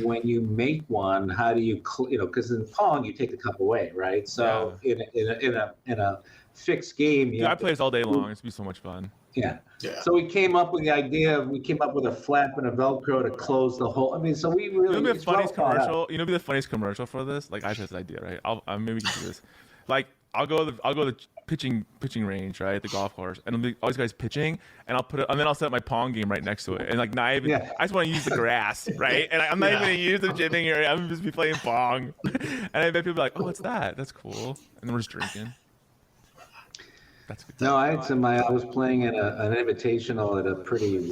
when you make one, how do you because in pong you take the cup away, right? So in a fixed game, I play this all day long. It's be so much fun. Yeah. So we came up with the idea. We came up with a flap and a Velcro to close the hole. I mean, so we really. The funniest commercial. Be the funniest commercial for this. Like I had this idea, right? Maybe we can do this. Like I'll go to the pitching range, right, at the golf course, and I'll be all these guys pitching, and I'll put it, and then I'll set my pong game right next to it, and like not even. I just want to use the grass, right? And I'm not even gonna use the chipping area. I'm just be playing pong, and I bet people be like, "Oh, what's that? That's cool," and then we're just drinking. That's good. No, I was playing at an invitational at a pretty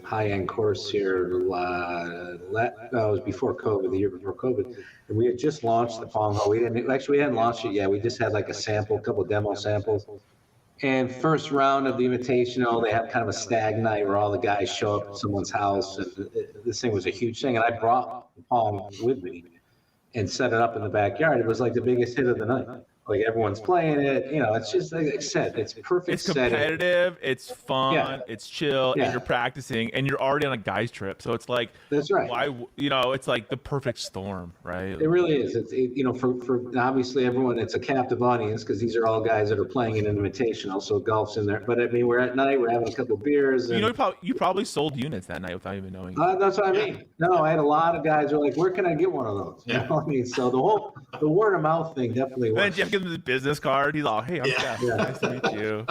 high-end course here. It was before COVID, the year before COVID, and we had just launched the pong hole. We hadn't launched it yet. We just had like a couple demo samples. And first round of the invitational, they have kind of a stag night where all the guys show up at someone's house. And this thing was a huge thing, and I brought the pong with me and set it up in the backyard. It was like the biggest hit of the night. Like everyone's playing it, it's just like I said, it's perfect. It's competitive, setting. It's fun, it's chill, and you're practicing, and you're already on a guy's trip. So it's like that's right. Why it's like the perfect storm, right? It really is. It's for obviously everyone, it's a captive audience because these are all guys that are playing an invitational, so golf's in there. But I mean, we're at night, we're having a couple of beers. And, you probably sold units that night without even knowing. That's what I mean. No, I had a lot of guys who were like, "Where can I get one of those?" You know what I mean? So the word of mouth thing definitely works. Then Jeff gives him his business card. He's all, "Hey, I'm Jeff. Nice to meet you."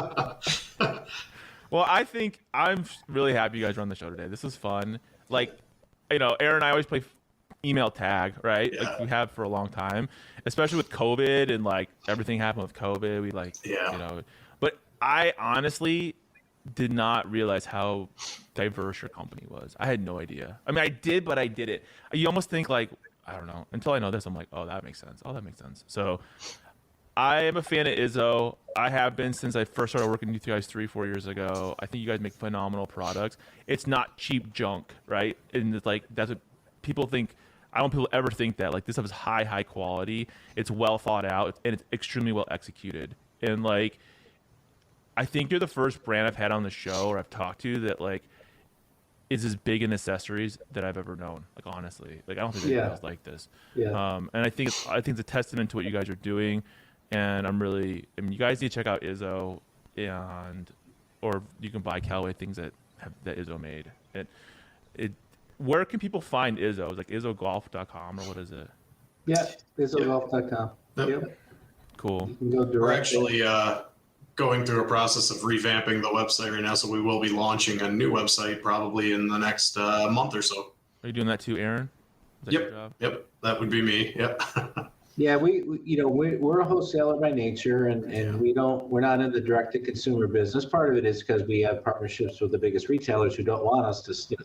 Well, I think I'm really happy you guys run the show today. This is fun. Like, Aaron and I always play email tag, right? Yeah. Like we have for a long time, especially with COVID and like everything happened with COVID. We but I honestly did not realize how diverse your company was. I had no idea. I mean, I did, but I did it. You almost think like, I don't know. Until I know this, I'm like, oh, that makes sense. Oh, that makes sense. So I am a fan of IZZO. I have been since I first started working with you guys 3-4 years ago. I think you guys make phenomenal products. It's not cheap junk, right? And it's like, that's what people think. I don't want people to ever think that. Like, this stuff is high quality. It's well thought out, and it's extremely well executed. And like, I think you're the first brand I've had on the show or I've talked to that like is as big in accessories that I've ever known. Like honestly, like I don't think anything else like this. Yeah. And I think it's a testament to what you guys are doing. And you guys need to check out IZZO, or you can buy Callaway things that IZZO made. Where can people find IZZO? Is like IZZOGolf.com or what is it? Yeah, IZZOGolf.com. Yep. Cool. You can go direct. We're actually going through a process of revamping the website right now, so we will be launching a new website probably in the next month or so. Are you doing that too, Aaron? Is that your job? Yep, that would be me. Yep. Yeah, we're a wholesaler by nature, and we're not in the direct to consumer business. Part of it is because we have partnerships with the biggest retailers who don't want us to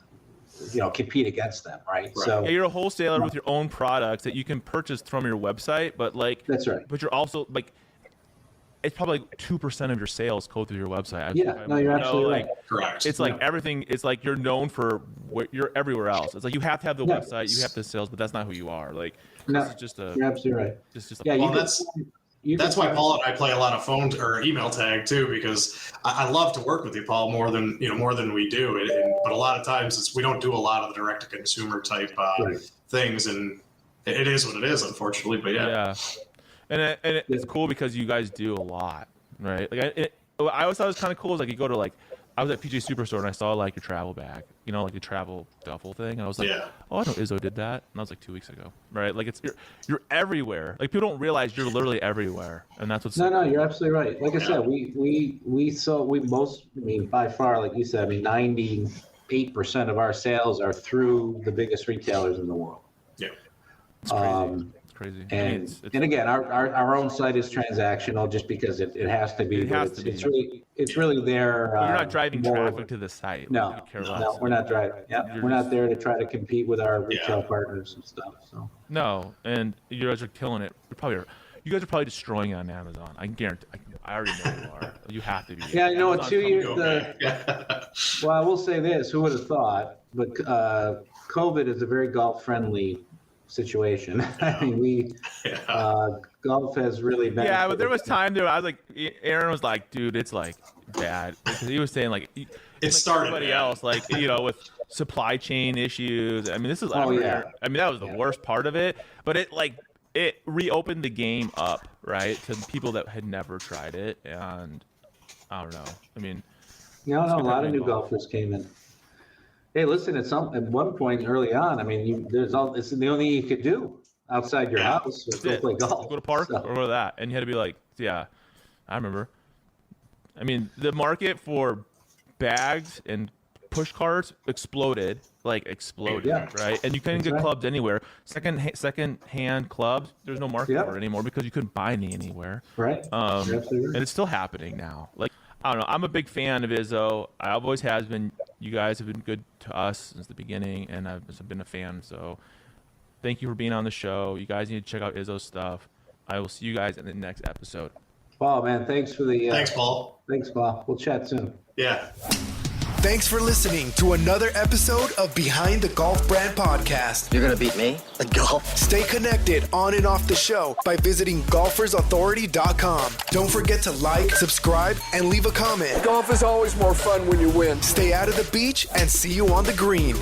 compete against them, right? So you're a wholesaler with your own products that you can purchase from your website, but like that's right. But you're also like it's probably like 2% of your sales go through your website. Yeah, no, you're absolutely right. Correct. It's like everything. It's like you're known for what you're everywhere else. It's like you have to have the website, you have the sales, but that's not who you are. Like No, this is just a. you're absolutely right. It's just a, Yeah, Well, that's why Paul and I play a lot of phone or email tag too, because I love to work with you, Paul, more than we do. But a lot of times we don't do a lot of the direct to consumer type things, and it is what it is, unfortunately. But yeah. And it's cool because you guys do a lot, right? Like I always thought it was kind of cool. Is like you go to like I was at PJ Superstore and I saw like your travel bag, like the travel duffel thing, and I was like, oh, I know IZZO did that, and that was like 2 weeks ago, right? Like you're everywhere. Like people don't realize you're literally everywhere, and that's what's no, you're absolutely right. Like I said, by far, like you said, 98% of our sales are through the biggest retailers in the world. Yeah, it's crazy. Crazy. And again, our own site is transactional just because it has to be. It's really there. You're not driving traffic to the site. No, we're not driving. Yeah, we're not there to try to compete with our retail partners and stuff. So no, and you guys are killing it. You guys are probably destroying it on Amazon. I can guarantee. I already know you are. You have to be. Yeah, you know what? 2 years. Well, I will say this: who would have thought? But COVID is a very golf friendly situation. I mean, golf has really been. Yeah, but there was time there. I was like, Aaron was like, dude, it's like bad. Because he was saying like, it started. Everybody else, like with supply chain issues. I mean, this is. I mean, that was the worst part of it. But it reopened the game up, right, to people that had never tried it, and I don't know. I mean, a lot of new golfers came in. Hey, listen, at one point early on, I mean, it's the only thing you could do outside your house was go play golf. Go to park or go to that. And you had to be like, I remember. I mean, the market for bags and push carts exploded, right? And you couldn't get clubs anywhere. Second-hand clubs, there's no market for it anymore because you couldn't buy any anywhere. Right. And it's still happening now. Like, I don't know. I'm a big fan of IZZO. I always has been. You guys have been good to us since the beginning, and I've been a fan. So thank you for being on the show. You guys need to check out IZZO stuff. I will see you guys in the next episode. Paul, man, thanks for the. Thanks, Paul. Thanks, Paul. We'll chat soon. Yeah. Thanks for listening to another episode of Behind the Golf Brand Podcast. You're going to beat me at golf? Stay connected on and off the show by visiting golfersauthority.com. Don't forget to like, subscribe, and leave a comment. Golf is always more fun when you win. Stay out of the beach and see you on the green.